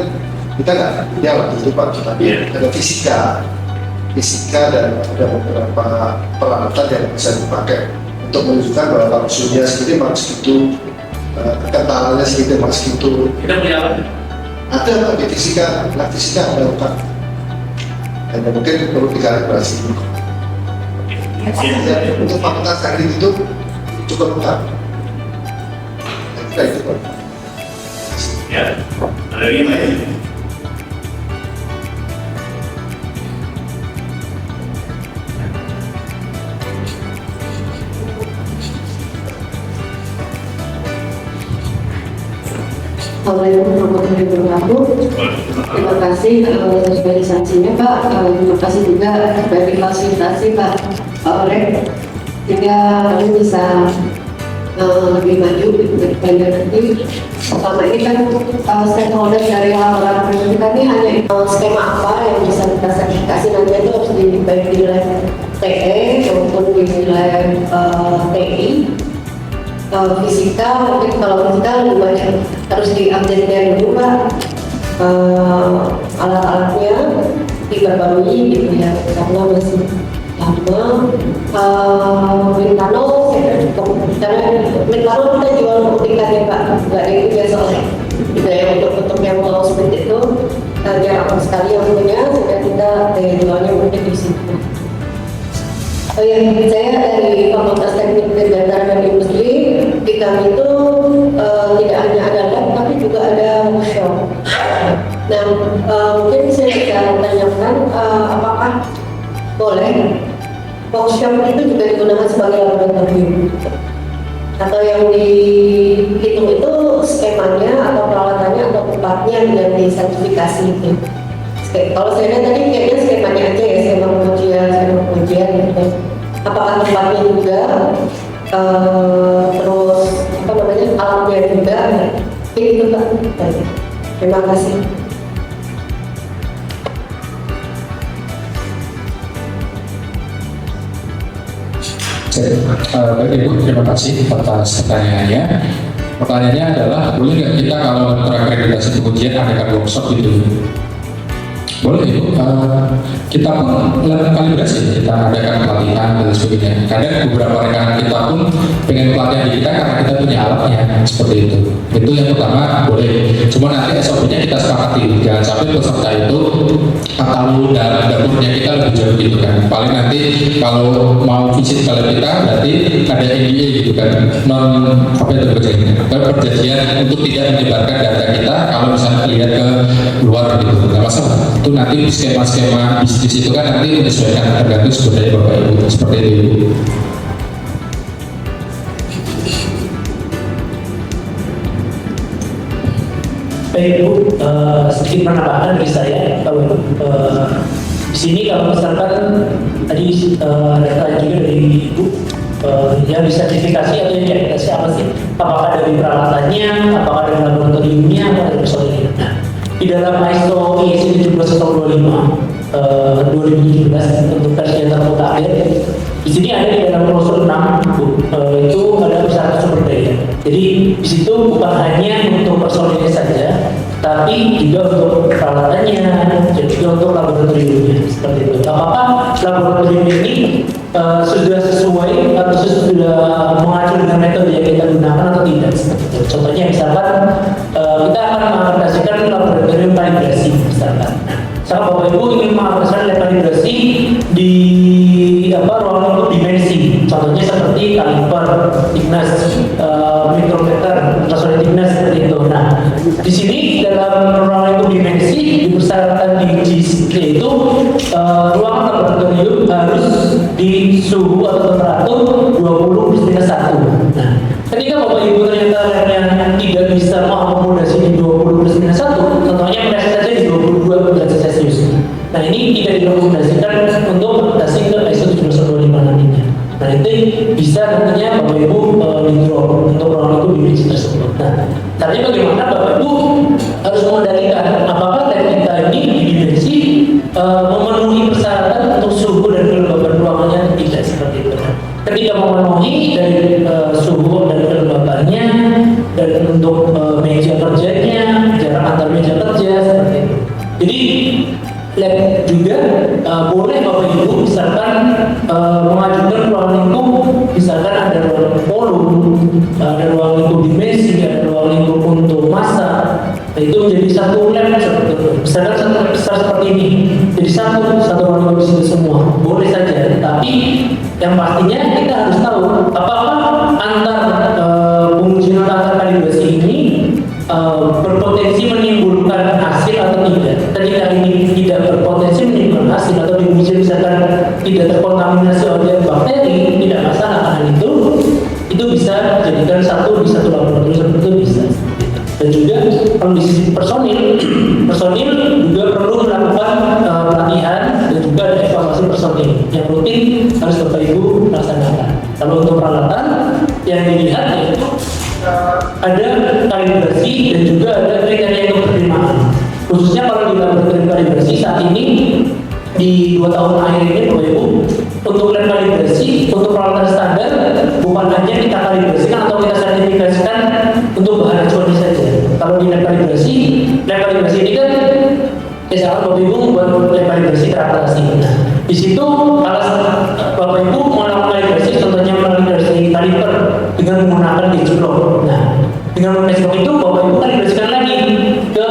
kita nggak jawab itu Pak, tapi ada fisika dan ada beberapa peralatan yang bisa dipakai untuk menunjukkan bahwa kalau suhunya segitu memang segitu, kekentalannya segitu memang segitu. Kita punya apa? Ada Pak di fisika, ada Pak. Hanya mungkin perlu dikalibrasi. Untuk fakultas teknik itu cukup lengkap. Kita itu Pak. Ya, ada lima ya. Assalamualaikum warahmatullahi wabarakatuh. Terima kasih sudah disaksinya Pak. Terima kasih juga dari fasilitasi Pak Oleh, sehingga kami bisa lebih maju daripada nanti. Selama ini kan stakeholder dari laporan kita ini hanya skema apa yang bisa kita sertifikasi nanti itu harus baik di lab TE maupun di lab TI. Fisika, mungkin kalau fisika lebih banyak harus diupdate dulu Pak, alat-alatnya diperbarui gitu ya, karena masih lama. Mintano, karena Mintano kita jual buktikan ya Pak, nggak ada yang biasa soalnya juga ya untuk yang mau seperti itu jarang sekali yang punya, sehingga kita jualnya mungkin di situ. Oh ya, saya dari Fakultas Teknik Dirgantara dan Industri, di kami itu tidak hanya ada lab, tapi juga ada workshop. Nah, mungkin saya bisa tanyakan apakah boleh workshop itu juga digunakan sebagai laboratorium? Atau yang dihitung itu skemanya atau peralatannya atau tempatnya yang disertifikasi itu? Kalau saya lihat tadi kayaknya skemanya aja ya, skema pengujian gitu. Apakah tempatnya juga, terus apa namanya alatnya juga, itu Pak. Terima kasih. Baik Ibu, terima kasih atas pertanyaannya. Pertanyaannya adalah, boleh nggak kita kalau terakreditasi pengujian adakan workshop gitu? Boleh itu, kita pun kalibrasi, kita adakan pelatihan dan sebagainya. Kadang beberapa rekan kita pun pengen pelatihan di kita karena kita punya alatnya, seperti itu. Itu yang pertama boleh. Cuma nanti SOP-nya kita sepakati, jangan sampai peserta itu tahu dan dapurnya kita lebih jauh gitu kan. Paling nanti kalau mau visit ke lab kita berarti ada NDA gitu kan, perjanjian untuk tidak menyebarkan data kita kalau misalnya lihat ke luar gitu. Nggak masalah. Itu nanti skema-skema bisnis itu kan nanti menyesuaikan tergantung sebenarnya Bapak Ibu, seperti itu Ibu. Baik Bu, sedikit penambahan dari saya. Kalau di sini kalau misalkan tadi data juga dari Ibu yang disertifikasi atau yang diakreditasi apa sih? Apakah dari peralatannya, apakah dari laboratoriumnya, atau dari personilnya? Nah, di dalam ISO IEC 17025 2017 untuk versi yang termutakhir, di sini ada di dalam klosur 6 itu ada persyaratan sumber daya. Jadi di situ bukan hanya untuk personilnya saja, tapi juga untuk peralatannya dan juga untuk laboratoriumnya seperti itu. Apakah laboratorium ini sudah sesuai atau sudah mengacu dengan metode yang kita gunakan atau tidak seperti itu. Contohnya misalkan kita akan mengaplikasikan laboratorium kalibrasi misalkan. Nah, Bapak Ibu ingin mengaplikasikan kalibrasi di ruang lingkup dimensi, contohnya seperti kaliper, thickness, mikrometer, ultrasonic thickness seperti itu. Nah, di sini dalam ruang lingkup dimensi dipersyaratkan di GIS yaitu ruang laboratorium harus di suhu atau temperatur 20+1. Nah, ketika Bapak Ibu ternyata labnya tidak bisa mengakomodasi di 20+1, contohnya mereka saja di 22 derajat Celcius. Nah, ini tidak direkomendasikan untuk adaptasi ke ISO 17025 nantinya. Nah, itu bisa nantinya Bapak Ibu di-drop untuk ruang lingkup dimensi tersebut. Nah, caranya bagaimana Bapak Ibu harus mengendalikan apakah lab kita ini di dimensi memenuhi persyaratan untuk suhu dan kelembaban ruangannya atau tidak seperti itu. Ketika memenuhi dari suhu dan kelembabannya dan untuk meja kerjanya, jarak antar meja kerja seperti itu. Jadi lab juga boleh Bapak Ibu misalkan mengajukan ruang lingkup, misalkan ada ruang volume, ada ruang lingkup dimensi, ada ruang lingkup untuk massa. Nah, itu menjadi satu lab seperti itu. Misalkan satu lab besar seperti ini, jadi satu ruang lingkup di situ semua, boleh saja. Tapi yang pastinya kita harus tahu apakah antar pengujian antar kalibrasi ini berpotensi menimbulkan hasil atau tidak. Ketika ini tidak berpotensi menimbulkan hasil atau diuji misalkan tidak terkontaminasi oleh bakteri, tidak masalah. Karena itu bisa dijadikan satu di satu laboratorium seperti itu bisa. Dan juga kalau di sisi personil juga perlu melakukan pelatihan dan juga ada evaluasi personil yang rutin harus Bapak Ibu laksanakan. Kalau untuk peralatan yang dilihat yaitu ada kalibrasi dan juga ada kriteria untuk penerimaan. Khususnya kalau di laboratorium kalibrasi saat ini di 2 tahun akhir ini Bapak Ibu, untuk lab kalibrasi untuk peralatan standar bukan hanya kita kalibrasikan atau kita sertifikasikan untuk bahan acuan saja. Kalau di lab kalibrasi ini kan misalkan Bapak Ibu membuat lab kalibrasi terakrasi. Nah, di situ kalau Bapak Ibu melakukan kalibrasi, contohnya kalibrasi kaliper dengan menggunakan gauge block. Nah, dengan menggunakan gauge block itu Bapak Ibu kalibrasikan lagi ke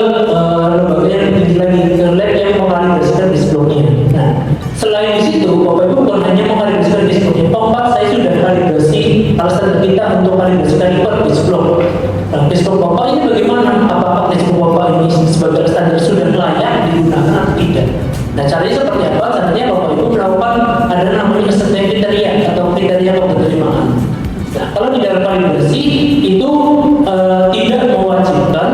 lembaga yang tinggi lagi, ke lab yang mengkalibrasikan gauge blocknya. Nah, selain di situ Bapak Ibu bukan hanya mengkalibrasikan gauge blocknya. Pak, saya sudah kalibrasi alasan kita untuk kalibrasi kaliper gauge block. Nah, gauge block Bapak ini bagaimana? Apakah gauge block Bapak ini sebagai standar sudah layak digunakan atau tidak? Nah, caranya seperti apa? Caranya Bapak Ibu melakukan ada namanya assessment kriteria atau kriteria penerimaan. Nah, kalau di dalam kalibrasi itu tidak mewajibkan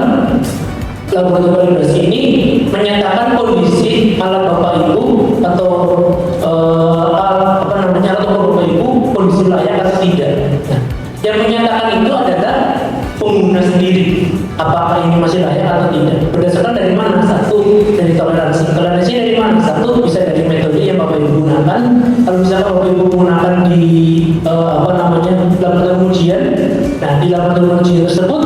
laboratorium kalibrasi ini menyatakan kondisi alat Bapak Ibu atau alat Bapak Ibu kondisi layak atau tidak. Nah, yang menyatakan itu adalah pengguna sendiri. Apakah ini masih layak atau tidak? Berdasarkan dari mana? Satu, dari toleransi. Toleransi dari mana? Satu, bisa dari metode yang Bapak Ibu gunakan. Kalau misalkan Bapak Ibu menggunakan di laboratorium ujian. Nah, di laboratorium ujian tersebut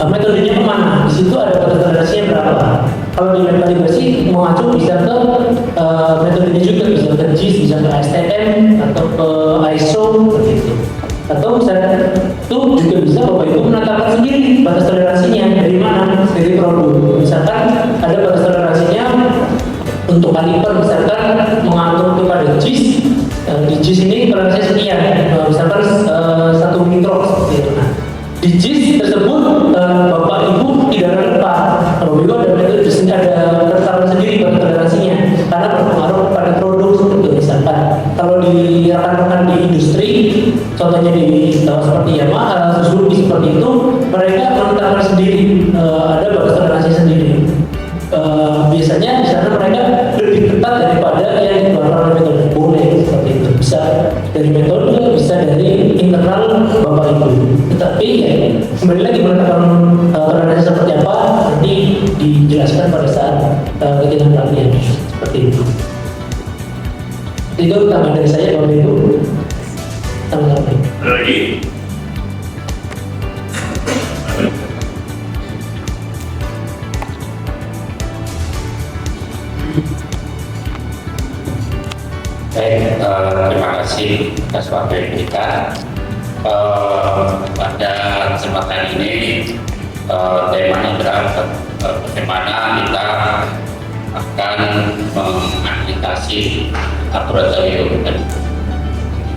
metodenya kemana? Di situ ada batas toleransinya berapa? Kalau di lab kalibrasi mengacu bisa ke metodenya juga, bisa ke JIS, bisa ke ASTM atau ke ISO seperti itu. Atau misalnya itu juga bisa Bapak Ibu menetapkan sendiri batas toleransinya dari mana? Dari produk. Misalkan ada batas toleransinya untuk kaliper, misalkan mengatur kepada JIS. Di JIS ini toleransinya sekian, misalkan 1 mikron seperti itu. Nah, di JIS tersebut Bapak Ibu tidak lupa, Bapak Ibu ada metode ada ketetapan sendiri batas toleransinya karena berpengaruh pada produk seperti itu. Misalkan kalau di rekan-rekan di industri, contohnya di seperti Yamaha, Suzuki seperti itu, mereka menetapkan sendiri ada batas toleransi sendiri. Biasanya di sana mereka lebih ketat daripada yang dikeluarkan oleh metode. Boleh seperti itu, bisa dari metode, bisa dari internal Bapak Ibu. Tetapi ya, kembali lagi menetapkan toleransi seperti apa nanti dijelaskan pada saat kegiatan pelatihan seperti itu. Itu tambahan dari saya, Bapak Ibu. Sama-sama. Lagi. Baik, terima kasih atas waktu kita. Pada kesempatan ini temanya berangkat bagaimana kita akan mengaplikasi laboratorium.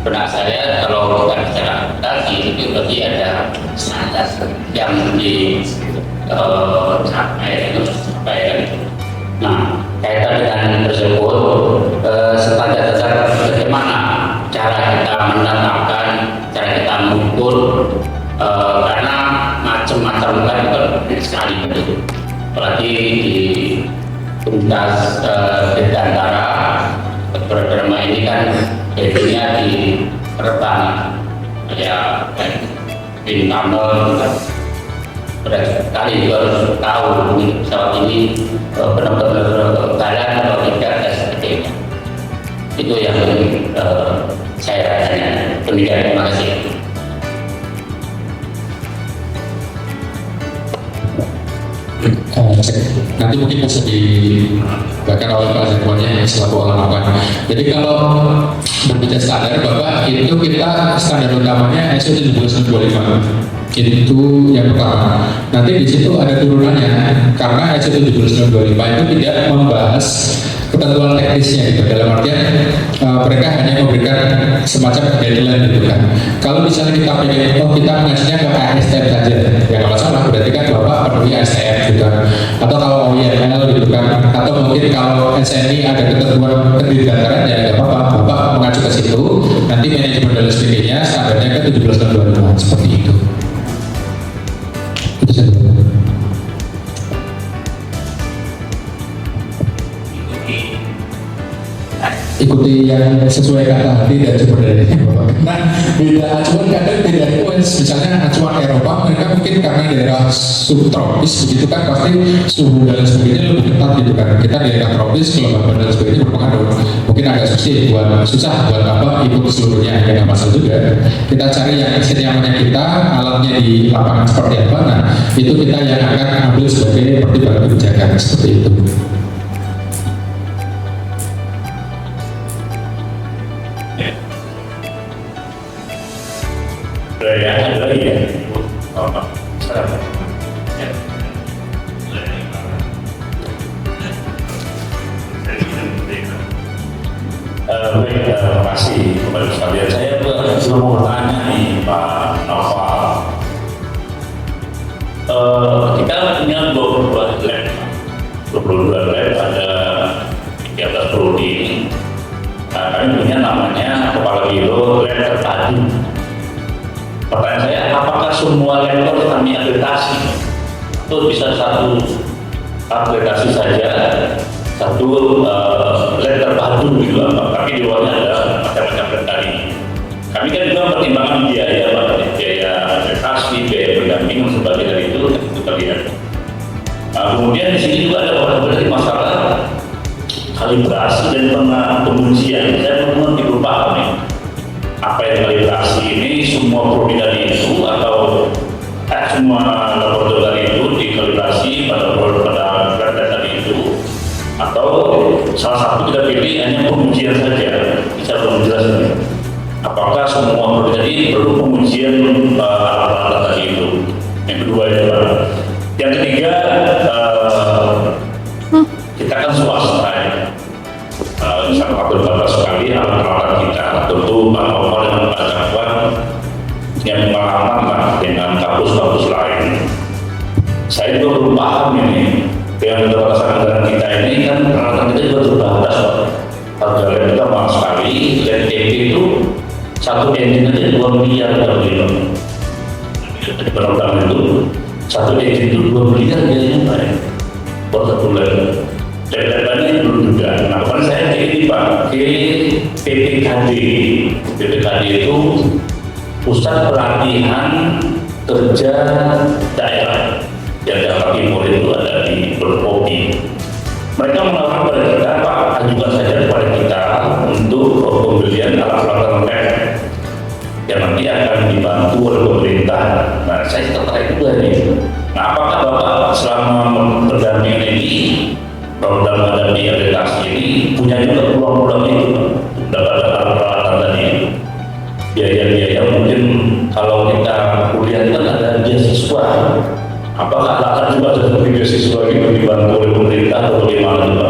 Benar saya kalau kita bicara aplikasi itu berarti ada standar yang dicapai. Nah, kaitan dengan tersebut, standar bagaimana cara kita menetapkan, cara kita mengukur, karena macam-macam kan itu banyak sekali begitu. Apalagi di tuntas Dirgantara Berdharma ini kan bedanya di penerbangan, ya Bintang sekali juga harus tahu pesawat ini benar-benar jalan atau tidak dan sebagainya. Itu yang saya tanya. Demikian, terima kasih. Nanti mungkin bisa dibacakan oleh Pak Zainwannya selaku alamat. Jadi kalau berbicara standar, Bapak, itu kita standar utamanya ISO 17925. Itu yang pertama. Nanti di situ ada turunannya karena ISO 17925 itu tidak membahas ketentuan teknisnya gitu. Dalam artian mereka hanya memberikan semacam guideline gitu kan. Kalau misalnya kita pengen, kita mengajunya ke ASTM saja, ya nggak masalah. Berarti kan Bapak penuhi ASTM juga. Atau kalau OIML gitu kan. Atau mungkin kalau SNI ada ketentuan kedirgantara ya nggak apa-apa. Bapak mengacu ke situ. Nanti manajemen dan sebagainya standarnya ke 17925 seperti itu. Ikuti yang sesuai kata hati dan sumber dayanya Bapak. Nah, beda acuan kadang beda influence. Misalnya acuan Eropa, mereka mungkin karena daerah subtropis begitu kan pasti suhu dan sebagainya lebih ketat gitu kan. Kita daerah tropis, kelembaban dan sebagainya berpengaruh. Mungkin agak susah buat apa ikut seluruhnya, ya nggak masalah juga. Kita cari yang senyamannya kita, alatnya di lapangan seperti apa. Nah, itu kita yang akan ambil sebagai pertimbangan kebijakan seperti itu. Ya, ada lagi ya. Terima kasih kepada sekalian. Saya cuma mau bertanya nih Pak Noval. Kita punya 22 lab, ada 13 prodi. Kami punya namanya Kepala Biro Lab Terpadu. Pertanyaan saya, apakah semua lab harus kami akreditasi? Atau bisa satu akreditasi saja, satu lab terpadu gitu, tapi di luarnya ada macam-macam tadi. Kami kan juga pertimbangan biaya akreditasi, biaya pendampingan sebagai dari itu kita lihat. Kemudian di sini juga ada berarti masalah kalibrasi dan pengujian. Saya belum lupa nih. apa yang kalibrasi ini semua prodi tadi itu atau semua laboratorium tadi itu dikalibrasi pada data tadi itu, atau salah satu kita pilih hanya pengujian saja. Bisa belum jelas ini. Apakah semua prodi tadi perlu pengujian alat-alat tadi itu? Yang kedua itu, Pak. Yang ketiga, kita kan swasta ya. Sangat terbatas sekali alat-alat kita. Tentu Pak Nova dengan Pak Jakwan punya pengalaman lah dengan kampus-kampus lain. Saya juga belum paham ini. Dengan keterbatasan anggaran kita ini kan peralatan kita juga terbatas, Pak. Harga lab kita mahal sekali. Dan TP itu satu engine aja 2 miliar per kilo. Penerbangan itu satu engine itu 2 miliar biayanya Pak ya. Buat satu lab. Dan ini belum juga. Nah, kemarin saya ini Pak ke PPKD. PPKD itu Pusat Pelatihan Kerja Daerah. Yang Jakarta Timur itu ada di Berkopi. Mereka menawarkan pada kita, Pak, ajukan saja kepada kita untuk pembelian alat-alat lab yang nanti akan dibantu oleh pemerintah. Nah, saya tertarik juga nih. Nah, apakah Bapak selama berdampingan ini, kalau dalam menghadapi akreditasi ini, punya juga peluang-peluang itu, dapat alat-alatan tadi, biaya-biaya mungkin kalau kita kuliah kan ada beasiswa. Apakah akan juga seperti beasiswa itu dibantu oleh pemerintah atau bagaimana juga?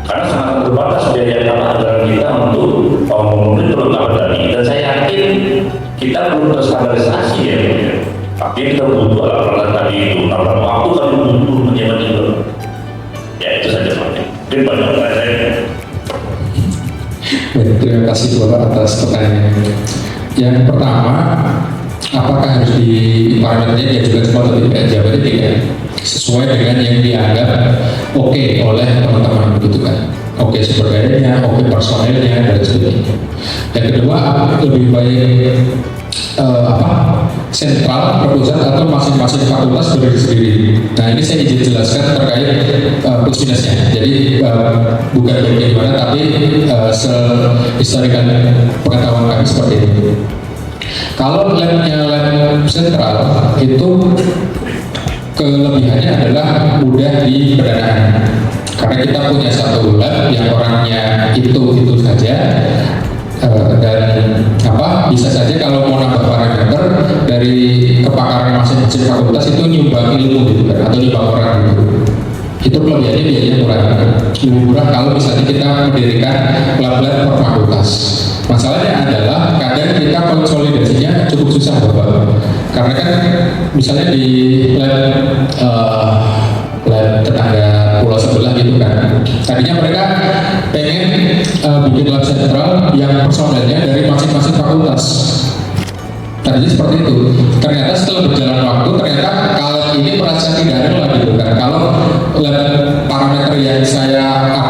Karena sangat terbatas biaya anggaran kita untuk memenuhi perlengkapan tadi. Dan saya yakin kita belum terstandarisasi ya. Tapi kita butuh alat-alat tadi itu. Nah, waktu kan butuh menjabat itu. Ya itu saja Pak. Mungkin banyak saya. Baik, terima kasih Bapak atas pertanyaannya. Yang pertama, apakah harus di parameternya diajukan semua atau tidak? Jawabannya tidak. Sesuai dengan yang dianggap oke oleh teman-teman begitu kan. Oke sumber dayanya, oke personelnya dan sebagainya. Yang kedua, lebih baik sentral proposal atau masing-masing fakultas berdiri sendiri. Nah ini saya izin jelaskan terkait plus minusnya. Jadi bukan bagaimana tapi historical pengetahuan kami seperti itu. Kalau labnya lab sentral itu kelebihannya adalah mudah di pendanaan. Karena kita punya satu lab yang orangnya itu saja dan bisa saja kalau mau nambah parameter dari kepakaran masing-masing fakultas itu nyumbang ilmu gitu kan atau nyumbang orang gitu. Itu kelebihannya biayanya murah. Lebih murah kalau misalnya kita mendirikan lab-lab per fakultas. Masalahnya adalah kadang kita konsolidasinya cukup susah Bapak. Karena kan misalnya di lab tetangga pulau sebelah gitu kan. Tadinya mereka pengen bikin lab sentral yang personelnya dari masing-masing fakultas. Tadinya seperti itu. Ternyata setelah berjalan waktu, ternyata kalau ini merasa tidak ada lagi gitu kan. Kalau lab parameter yang saya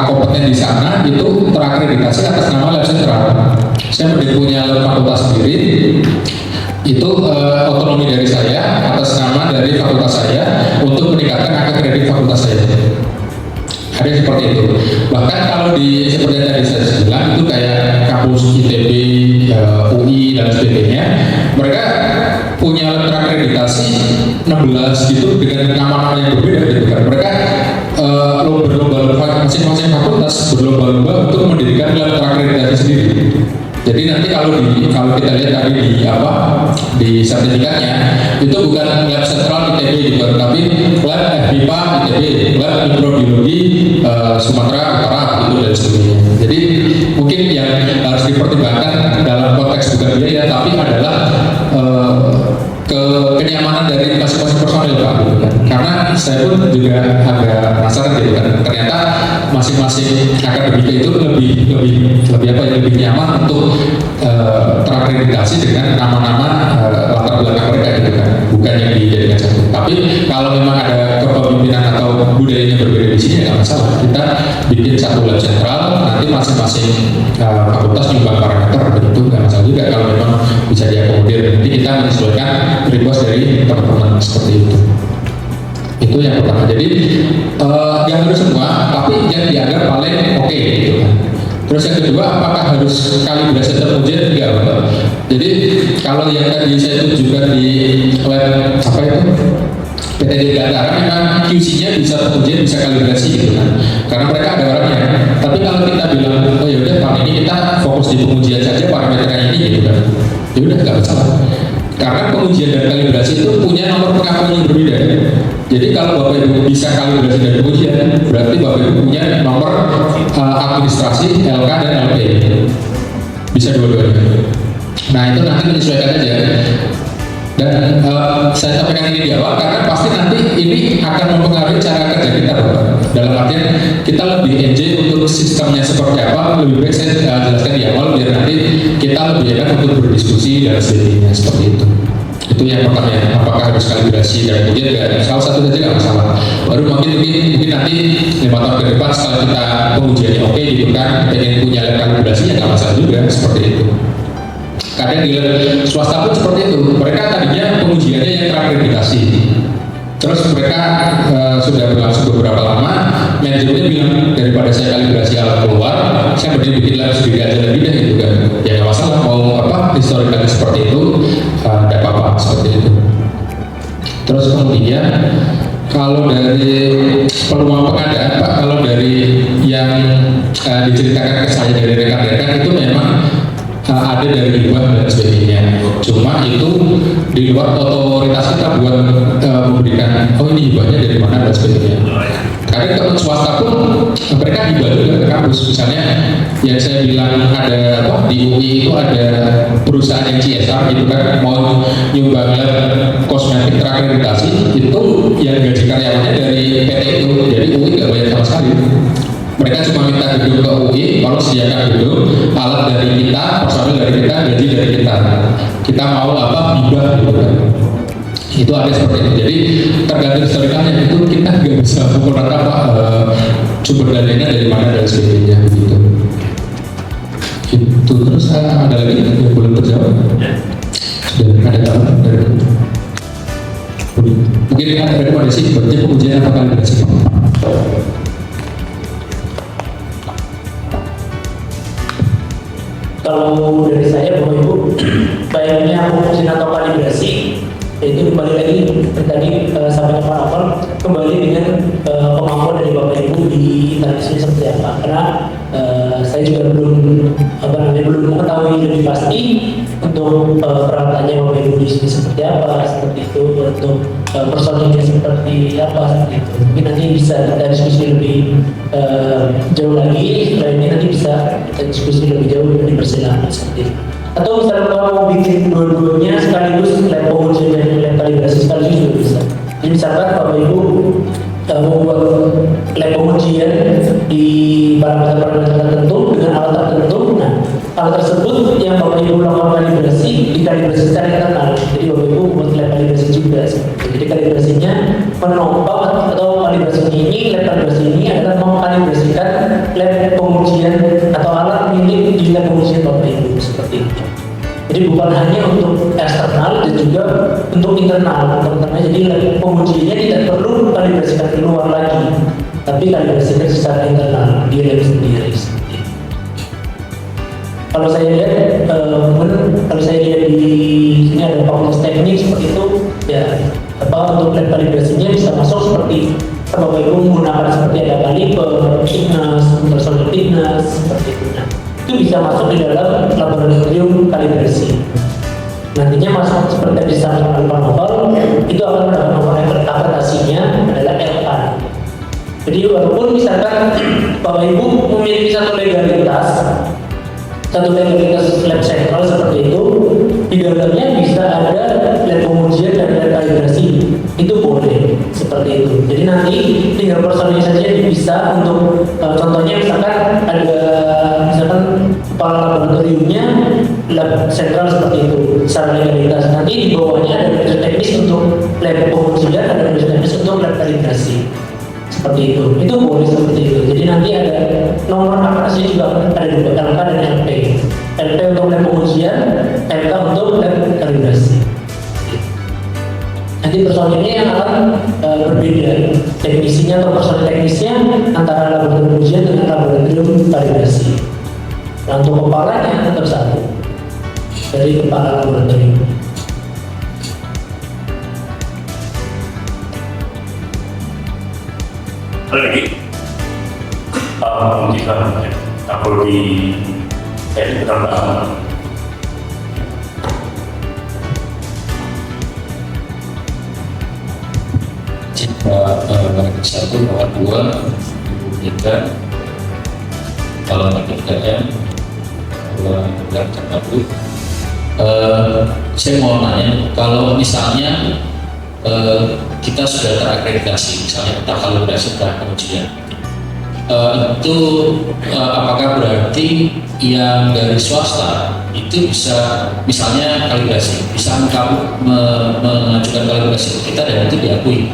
kompeten di sana itu terakreditasi atas nama lab sentral. Saya punya lab fakultas sendiri. Itu otonomi dari saya atas nama dari fakultas saya untuk meningkatkan angka kredit fakultas saya. Ada seperti itu. Bahkan kalau di seperti yang tadi saya bilang itu kayak kampus ITB, UI dan sebagainya, mereka punya terakreditasi 16 gitu dengan nama-nama yang berbeda gitu kan. Mereka berlomba-lomba masing-masing fakultas berlomba-lomba untuk mendirikan lab terakreditasi sendiri. Jadi nanti kalau kita lihat tadi di sertifikatnya itu bukan lab sentral ITB gitu, tapi lab FIPA ITB, lab mikrobiologi Sumatera Utara gitu dan sebagainya. Jadi mungkin yang harus dipertimbangkan dalam konteks bukan biaya tapi adalah kenyamanan dari masing-masing personil Pak gitu kan. Karena saya pun juga agak penasaran gitu kan. Ternyata masing-masing akademika itu lebih nyaman untuk terakreditasi dengan nama-nama latar belakang mereka gitu kan. Bukan yang dijadikan satu. Tapi kalau memang ada kepemimpinan atau budayanya berbeda di sini nggak masalah. Kita bikin satu lab sentral, nanti masing-masing fakultas nyumbang parameter begitu nggak masalah juga kalau memang bisa diakomodir. Nanti kita menyesuaikan request dari teman-teman seperti itu. Itu yang pertama. Jadi yang kedua semua, tapi yang dianggap paling oke gitu kan. Terus yang kedua, apakah harus kalibrasi tetap ujian? Enggak, Pak. Jadi kalau yang tadi saya tunjukkan di lab apa itu PT Dirgantara, memang QC-nya bisa ujian, bisa kalibrasi gitu kan. Karena mereka ada orangnya. Tapi kalau kita bilang, oh ya udah tahun ini kita fokus di pengujian saja parameternya ini gitu kan. Ya udah nggak masalah. Karena pengujian dan kalibrasi itu punya nomor pengakuan yang berbeda. Jadi kalau Bapak Ibu bisa kalibrasi dan pengujian, berarti Bapak Ibu punya nomor administrasi LK dan LP. Bisa dua-duanya. Nah itu nanti menyesuaikan aja. Dan saya sampaikan ini di awal karena pasti nanti ini akan mempengaruhi cara kerja kita, Bapak. Dalam artian kita lebih enjoy untuk sistemnya seperti apa, lebih baik saya jelaskan di awal biar nanti kita lebih enak untuk berdiskusi dan sebagainya seperti itu. Itu yang pertama, apakah harus kalibrasi dan kemudian salah satu saja nggak masalah. Baru mungkin nanti 5 tahun ke depan setelah kita pengujiannya oke gitu kan, pengen punya lab kalibrasi ya nggak masalah juga seperti itu. Kadang di swasta pun seperti itu. Mereka tadinya pengujiannya yang terakreditasi. Terus mereka sudah berlangsung beberapa lama, manajemennya bilang daripada saya kalibrasi alat keluar, saya mending bikin lab sendiri aja lebih deh gitu kan. Ya nggak masalah, mau apa historikalnya seperti itu, tidak apa-apa seperti itu. Terus kemudian kalau dari peluang pengadaan Pak, kalau dari yang diceritakan ke saya dari rekan-rekan itu memang ada dari hibah dan sebagainya. Cuma itu di luar otoritas kita buat memberikan oh ini hibahnya dari mana dan sebagainya. Karena teman swasta pun mereka hibah juga ke kampus. Misalnya yang saya bilang ada apa di UI itu ada perusahaan yang CSR gitu kan mau nyumbang lab kosmetik terakreditasi itu yang gaji karyawannya dari PT itu. Jadi UI nggak bayar sama sekali. Mereka cuma minta gedung ke UI, kalau sediakan gedung, alat dari kita, personil dari kita, gaji dari kita. Kita mau apa, hibah gitu kan. Itu ada seperti itu. Jadi tergantung historikalnya itu kita nggak bisa pukul rata apa sumber dananya dari mana dan sebagainya gitu. Itu terus ada lagi yang belum terjawab. Sudah ada tambahan dari itu. Mungkin ada rekomendasi berarti pengujian apa kalibrasi? Kalau dari saya Bapak Ibu, baiknya pengujian atau kalibrasi, itu kembali lagi tadi sampai Pak Novel, kembali dengan kemampuan dari Bapak Ibu di interaksi seperti apa. Karena saya juga belum mengetahui lebih pasti untuk peralatannya Bapak Ibu di sini seperti apa, seperti itu, untuk personilnya seperti apa, seperti itu. Mungkin nanti bisa kita diskusi lebih jauh lagi. Setelah ini nanti bisa kita diskusi lebih jauh di persidangan seperti itu. Atau misalnya kalau mau bikin dua-duanya sekaligus lab pengujian dan lab kalibrasi sekaligus juga bisa. Jadi misalkan Bapak Ibu membuat lab pengujian di parameter-parameter tertentu dengan alat tertentu. Nah, alat tersebut yang Bapak Ibu lakukan kalibrasi dikalibrasi secara internal. Jadi Bapak Ibu membuat lab kalibrasi juga. Jadi kalibrasinya menompang atau kalibrasi ini, lab kalibrasi ini adalah mengkalibrasikan lab pengujian atau alat milik di lab pengujian Bapak Ibu seperti itu. Jadi bukan hanya untuk eksternal dan juga untuk internal. Jadi lab pengujiannya tidak perlu kalibrasikan keluar lagi, tapi kalibrasikan secara internal di lab sendiri. Kalau saya lihat, kalau saya lihat di sini ada fakultas teknik seperti itu, ya untuk lab kalibrasinya bisa masuk seperti Bapak Ibu menggunakan seperti ada kaliber, fitness, personal fitness seperti itu. Nah, itu bisa masuk di dalam laboratorium kalibrasi. Nantinya masuk seperti yang disampaikan Pak Novel, itu akan mendapat nomor akreditasinya adalah LK. Jadi walaupun misalkan Bapak Ibu memiliki satu legalitas lab sentral seperti itu, di dalamnya bisa ada lab pengujian dan lab kalibrasi, itu boleh seperti itu. Jadi nanti tinggal personil saja bisa untuk contohnya misalkan ada kepala laboratoriumnya lab sentral seperti itu secara legalitas. Nanti di bawahnya ada manajer teknis untuk lab pengujian, ada manajer teknis untuk lab kalibrasi. Seperti itu boleh seperti itu. Jadi nanti ada nomor akreditasi juga ada dua, LK dan LP. LP untuk lab pengujian, LK untuk lab kalibrasi. Nanti personilnya yang akan berbeda, teknisinya atau personil teknisnya antara laboratorium pengujian dengan laboratorium kalibrasi. Nah, untuk kepalanya tetap satu dari kepala laboratorium. Lagi kita perlu di penambahan. Jika satu bahwa dua tiga kalau PDM dua bulan terbaru, saya mau nanya kalau misalnya kita sudah terakreditasi, misalnya kita kalibrasi sudah pengujian, itu apakah berarti yang dari swasta itu bisa misalnya kalibrasi, bisa mengajukan kalibrasi ke kita dan itu diakui,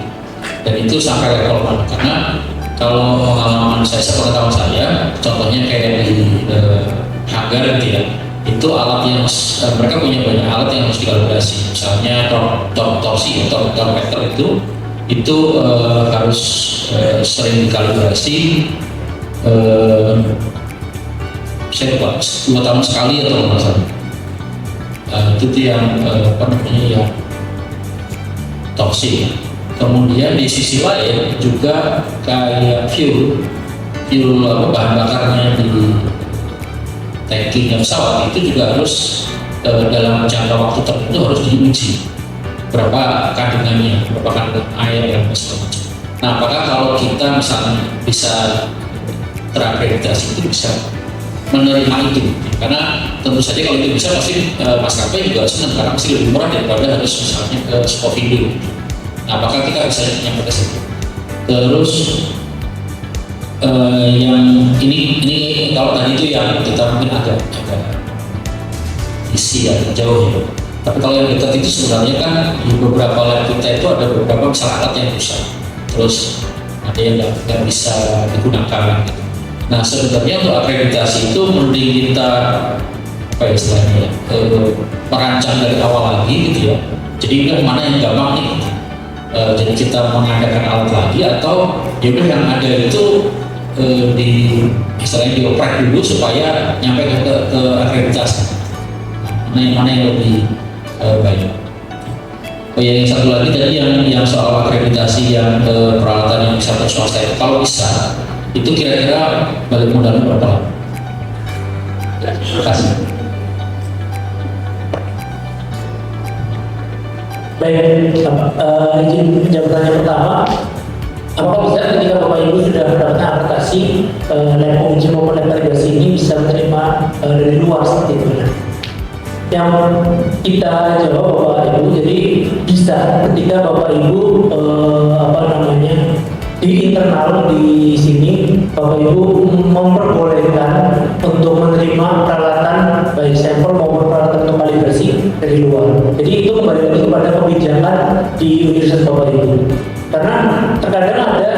dan itu sampai level mana? Karena kalau pengalaman saya, sepengetahuan saya, contohnya kayak di Hanggar gitu ya, itu alat yang mereka punya banyak alat yang harus dikalibrasi, misalnya torsi atau torpeter itu harus sering dikalibrasi, saya lupa 2 tahun sekali atau nggak salah. Itu yang apa namanya ya, torsi. Kemudian di sisi lain juga kayak fuel bahan bakarnya di tankinya pesawat itu juga harus dalam jangka waktu tertentu harus diuji berapa kandungannya, berapa kandungan air dan segala macam. Nah, apakah kalau kita misalnya bisa terakreditasi itu bisa menerima itu? Karena tentu saja kalau itu bisa pasti maskapai juga senang karena pasti lebih murah daripada harus misalnya ke Skofindo. Nah, apakah kita bisa nyampe ke situ? Terus yang ini kalau tadi itu yang kita mungkin agak isi agak jauh ya. Tapi kalau yang dekat itu sebenarnya kan di beberapa lab kita itu ada beberapa misalnya alat yang rusak, terus ada yang nggak bisa digunakan. Gitu. Nah, sebenarnya untuk akreditasi itu mending kita apa ya istilahnya merancang dari awal lagi gitu ya. Jadi mana yang gampang nih. Jadi kita mengadakan alat lagi atau yaudah yang ada itu di istilahnya dioprek dulu supaya nyampe ke akreditasi. Mana yang lebih baik. Oh ya, yang satu lagi tadi yang soal akreditasi yang peralatan yang bisa swasta itu kalau bisa itu kira-kira balik modalnya berapa lama? Terima kasih. Baik, izin menjawab pertanyaan pertama. Apakah bisa ketika Bapak Ibu sudah mendapatkan akreditasi lab penguji maupun lab kalibrasi ini bisa menerima dari luar seperti itu? Yang kita jawab Bapak Ibu, jadi bisa ketika Bapak Ibu di internal di sini Bapak Ibu memperbolehkan untuk menerima peralatan baik sampel maupun peralatan untuk kalibrasi dari luar. Jadi itu kembali lagi kepada kebijakan di universitas Bapak Ibu. Karena terkadang ada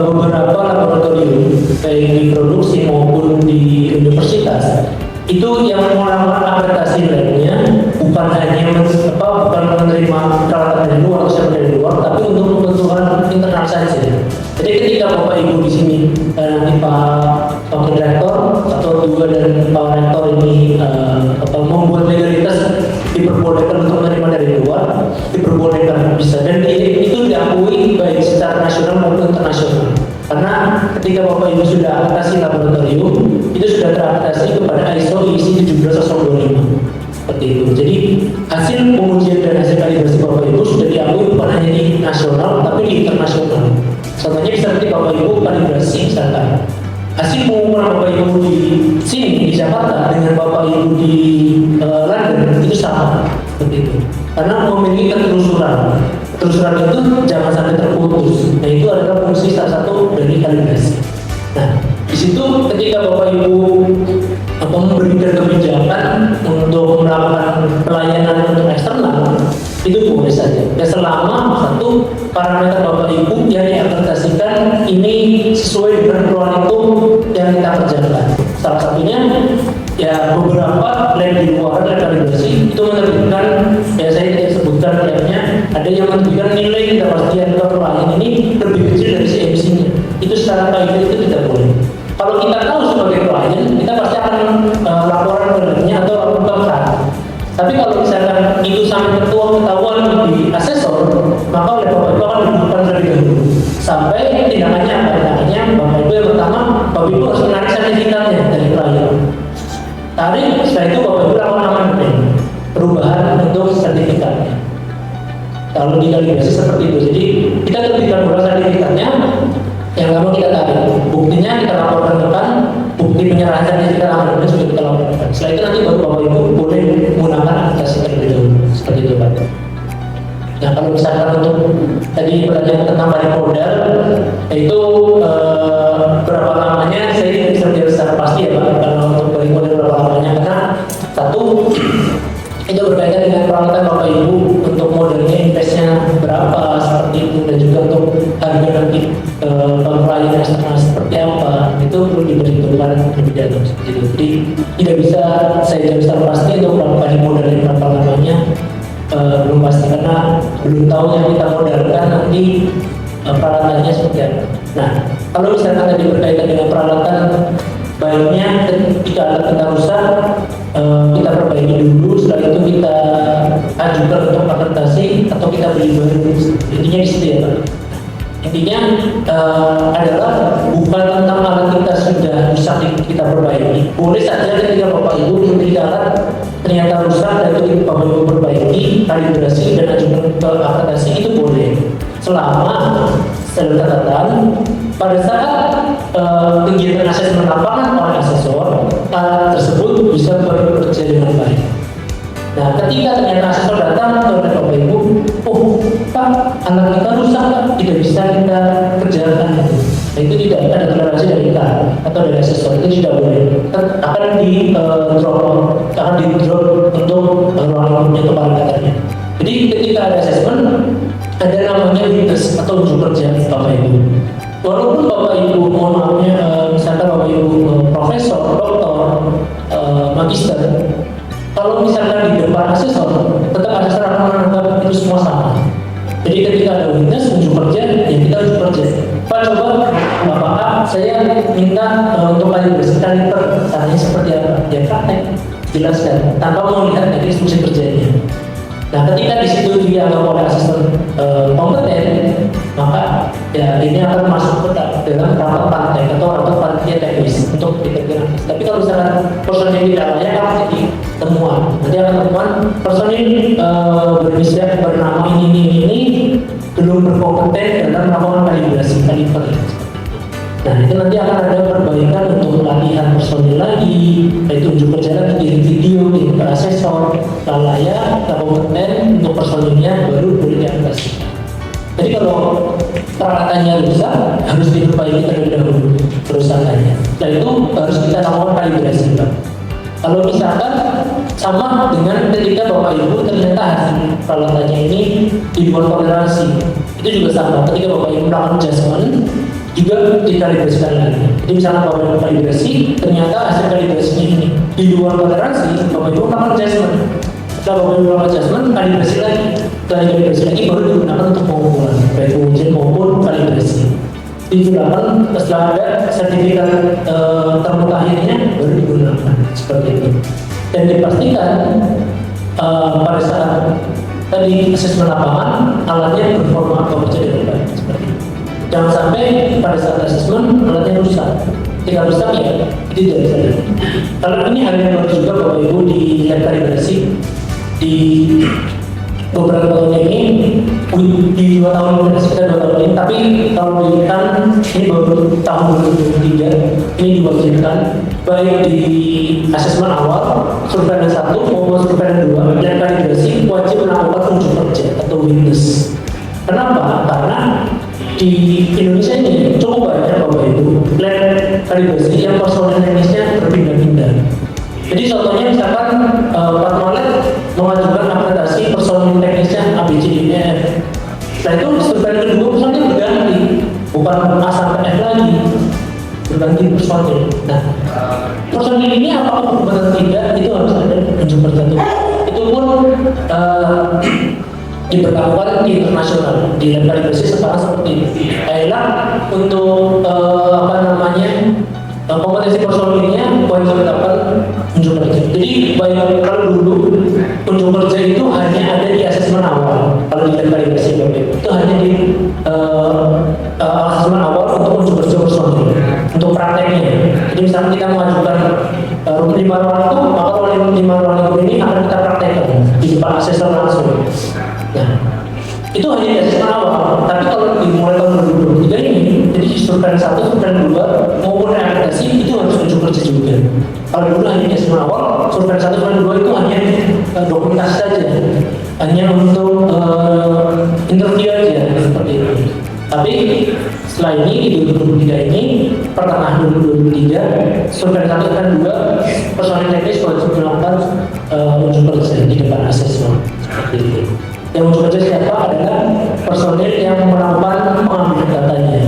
beberapa laboratorium baik di produksi maupun di universitas itu yang melakukan akreditasi labnya bukan hanya bukan menerima peralatan dari luar atau sampel dari luar, tapi untuk kebutuhan internal saja. Jadi ketika Bapak Ibu di sini nanti Pak Wakil Rektor atau dua dan Pak Rektor ini membuat legalitas diperbolehkan untuk menerima dari luar, diperbolehkan bisa, dan itu diakui baik secara nasional maupun internasional. Karena ketika Bapak Ibu sudah akreditasi laboratorium, itu sudah terakreditasi kepada ISO IEC 17025 seperti itu. Jadi hasil pengujian dan hasil kalibrasi Bapak Ibu sudah diakui bukan hanya di nasional tapi di internasional. Contohnya bisa nanti Bapak Ibu kalibrasi misalkan hasil pengukuran Bapak Ibu di sini di Jakarta dengan Bapak Ibu di London itu sama seperti itu. Karena memiliki ketelusuran. Ketelusuran itu jangan sampai terputus. Nah, itu adalah fungsi salah satu dari kalibrasi. Nah, di situ ketika Bapak Ibu memberikan kebijakan untuk melakukan pelayanan untuk eksternal, itu boleh saja. Ya selama satu parameter Bapak Ibu yang diakreditasikan ini sesuai dengan program yang kita kerjakan. Salah satunya ya beberapa lab di luar lab kalibrasi itu menerbitkan, ya saya tidak sebutkan labnya, ada yang menerbitkan nilai kepastian pelayanan ini lebih kecil dari CMC-nya. Itu secara kaidah itu tidak boleh. Kalau kita tahu sebagai klien, kita pasti akan maka oleh Bapak Ibu akan dibutuhkan terlebih dahulu. Sampai tindakannya apa? Tindakannya Bapak Ibu yang pertama, Bapak Ibu harus menarik sertifikatnya dari klien. Tarik, setelah itu Bapak Ibu lakukan amandemen, perubahan untuk sertifikatnya. Kalau dikalibrasi seperti itu, jadi kita terbitkan bola sertifikatnya, yang kamu kita tarik, buktinya kita laporkan ke depan, bukti penyerahan sertifikat amandemen sudah kita laporkan. Setelah itu nanti baru Bapak Ibu boleh menggunakan aplikasi terlebih dahulu, seperti itu Pak. Nah kalau misalkan untuk tadi pertanyaan tentang balik modal, itu berapa lamanya saya tidak bisa menjawab secara pasti ya Pak. Karena untuk balik modal berapa lamanya, karena satu itu berkaitan dengan peralatan Bapak Ibu untuk modelnya investnya berapa seperti itu, dan juga untuk harga nanti klien eksternal seperti apa itu perlu diperhitungkan lebih dalam seperti itu. Jadi tidak bisa saya jawab secara pasti untuk berapa balik modalnya berapa lamanya, belum pasti karena belum tahu yang kita modalkan nanti peralatannya seperti apa. Nah kalau misalkan tadi berkaitan dengan peralatan, baiknya ketika alat kita rusak kita perbaiki dulu, setelah itu kita ajukan untuk akreditasi atau kita beli baru. Intinya di situ ya Pak. Intinya adalah bukan tentang alat kita sudah rusak kita perbaiki. Boleh saja ketika Bapak Ibu membeli alat ternyata rusak dan itu Bapak Ibu perbaiki, kalibrasi dan ajukan ke akreditasi, itu boleh. Selama dalam catatan pada saat kegiatan asesmen lapangan oleh asesor, alat tersebut bisa bekerja dengan baik. Nah, ketika ternyata asesor datang ke Bapak Ibu, oh Pak, alat kita rusak Pak, tidak bisa kita kerjakan. Nah, itu tidak ada deklarasi dari kita atau dari asesor, itu tidak boleh. Akan di drop untuk ruang lingkupnya atau parameternya. Jadi ketika ada asesmen, ada namanya witness atau unjuk kerja Bapak Ibu. Walaupun Bapak Ibu, mohon maafnya, misalkan Bapak Ibu profesor, doktor, magister, kalau misalkan di depan asesor, tetap asesor akan menganggap itu semua sama. Jadi ketika ada witness unjuk kerja, ya kita unjuk kerja. Pak coba Bapak A, saya minta untuk kalibrasi kaliper, caranya seperti apa? Ya praktek, jelaskan tanpa melihat teknik instruksi kerjanya. Nah, ketika di situ dia anggap oleh asesor kompeten, maka ya ini akan masuk ke dalam rapat praktek atau rapat panitia teknis untuk dikerjakan. Tapi kalau misalkan personil tidak layak, akan jadi temuan. Nanti akan temuan personil berinisiatif bernama ini belum berkompeten dalam melakukan kalibrasi kaliper. Nah, itu nanti akan ada perbaikan untuk latihan personil lagi, yaitu unjuk kerja lagi, kirim video, kirim ke asesor, layak, kompeten untuk personilnya baru boleh diaplikasikan. Jadi kalau peralatannya rusak, harus diperbaiki terlebih dahulu kerusakannya. Setelah itu harus kita lakukan kalibrasi Pak. Kalau misalkan sama dengan ketika Bapak Ibu ternyata hasil peralatannya ini di luar toleransi, itu juga sama. Ketika Bapak Ibu melakukan adjustment, juga dikalibrasikan lagi. Jadi misalnya Bapak Ibu kalibrasi, ternyata hasil kalibrasinya ini di luar toleransi, Bapak Ibu melakukan adjustment. Setelah Bapak Ibu melakukan adjustment, kalibrasi lagi. Setelah kalibrasi lagi baru digunakan untuk pengumpulan, baik pengujian maupun kalibrasi. Digunakan setelah ada sertifikat termutakhirnya baru digunakan seperti itu. Dan dipastikan pada saat tadi asesmen lapangan alatnya performa bekerja dengan baik seperti itu. Jangan sampai pada saat asesmen alatnya rusak. Ketika rusak ya itu tidak bisa. Kalau ini hal yang baru juga Bapak Ibu di lab kalibrasi di beberapa tahun ini, di 2 tahun ini, sekitar 2 tahun ini, tapi kalau dilihat ini baru tahun 2023 ini diwajibkan baik di asesmen awal, surveilan 1 maupun surveilan 2 dan kalibrasi wajib melakukan unjuk kerja atau witness. Kenapa? Karena di Indonesia ini cukup banyak Bapak Ibu lab kalibrasi yang personel teknisnya berpindah-pindah. Jadi contohnya misalkan Fatmawlab mengajukan akreditasi personil teknisnya ABCDEF. Setelah itu surveilan kedua personil berganti, bukan A sampai F lagi, berganti personil. Nah, personil ini apakah benar tidak itu harus ada unjuk kerja. Itu pun diberlakukan di internasional di lab kalibrasi sekarang seperti ini. Ayolah untuk kompetensi personilnya wajib dapat unjuk kerja. Jadi baik kalau dulu unjuk kerja itu hanya ada di asesmen awal kalau di lab kalibrasi Bapak menjadi asesmen awal untuk uji kerja personil untuk prakteknya. Jadi misalnya kita mengajukan 5 ruang itu, maka 5 ruang itu ini akan kita praktekkan di depan asesor langsung. Nah, itu hanya di asesmen awal. Tapi kalau dimulai tahun 2023 ini, jadi survei 1, survei 2 maupun realisasi itu harus uji kerja juga. Kalau dulu hanya di asesmen awal, survei 1, survei 2 itu hanya dokumentasi saja, hanya untuk interview aja seperti itu. Tapi setelah ini di 2023 ini, pertengahan 2023, survei 1 dan 2 personil teknis wajib melakukan uji kerja di depan asesmen seperti itu. Yang uji kerja siapa adalah personil yang melakukan pengambilan datanya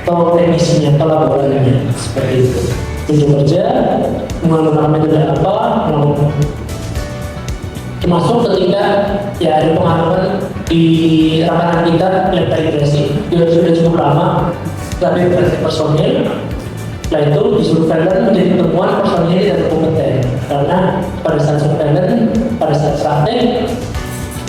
atau teknisinya, atau laborannya seperti itu. Uji kerja menggunakan metode apa, termasuk ketika ya ada pengalaman di rekanan kita lab kalibrasi sudah cukup lama tapi personil. Setelah itu di surveillance menjadi temuan personil tidak kompeten karena pada saat surveillance, pada saat praktek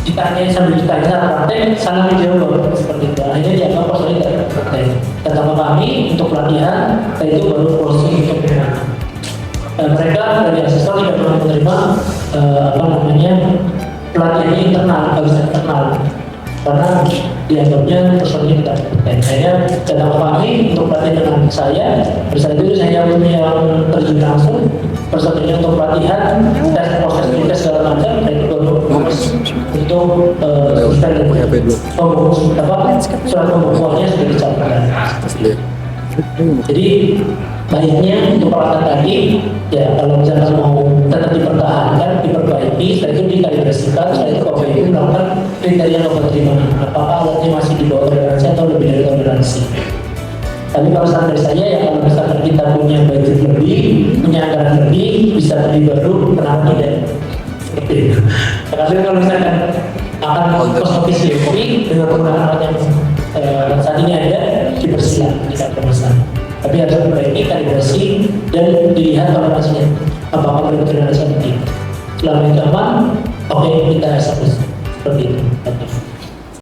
ditanya sambil ditanya saat praktek salah dijawab seperti itu. Akhirnya dianggap personil tidak kompeten. Datang ke kami untuk pelatihan, dan itu baru proses untuk penerimaan. Mereka dari asesor tidak pernah menerima pelatihan internal, harus internal karena dianggapnya personil tidak kompeten. Akhirnya datang ke kami untuk pelatihan dengan saya. Bersama itu saya punya yang terjun langsung personilnya untuk pelatihan, tes proses kita segala macam, dan itu baru untuk surat pembukuannya sudah dicapai. Jadi baiknya untuk peralatan tadi ya kalau misalnya mau tetap dipertahankan, diperbaiki, setelah itu dikalibrasikan, setelah itu KPU melakukan kriteria keterima apakah alatnya masih di bawah toleransi atau lebih dari toleransi. Tapi kalau saran dari saya ya kalau misalkan kita punya budget lebih, punya anggaran lebih, bisa beli baru, kenapa tidak? Seperti itu. Tapi kalau misalkan akan kosmetis dengan penggunaan alat yang saat ini ada, dipersilakan tidak ada masalah. Tapi harus diperbaiki, kalibrasi, dan dilihat toleransinya apakah bertoleransi atau tidak. Selama itu aman, oke kita establish seperti itu.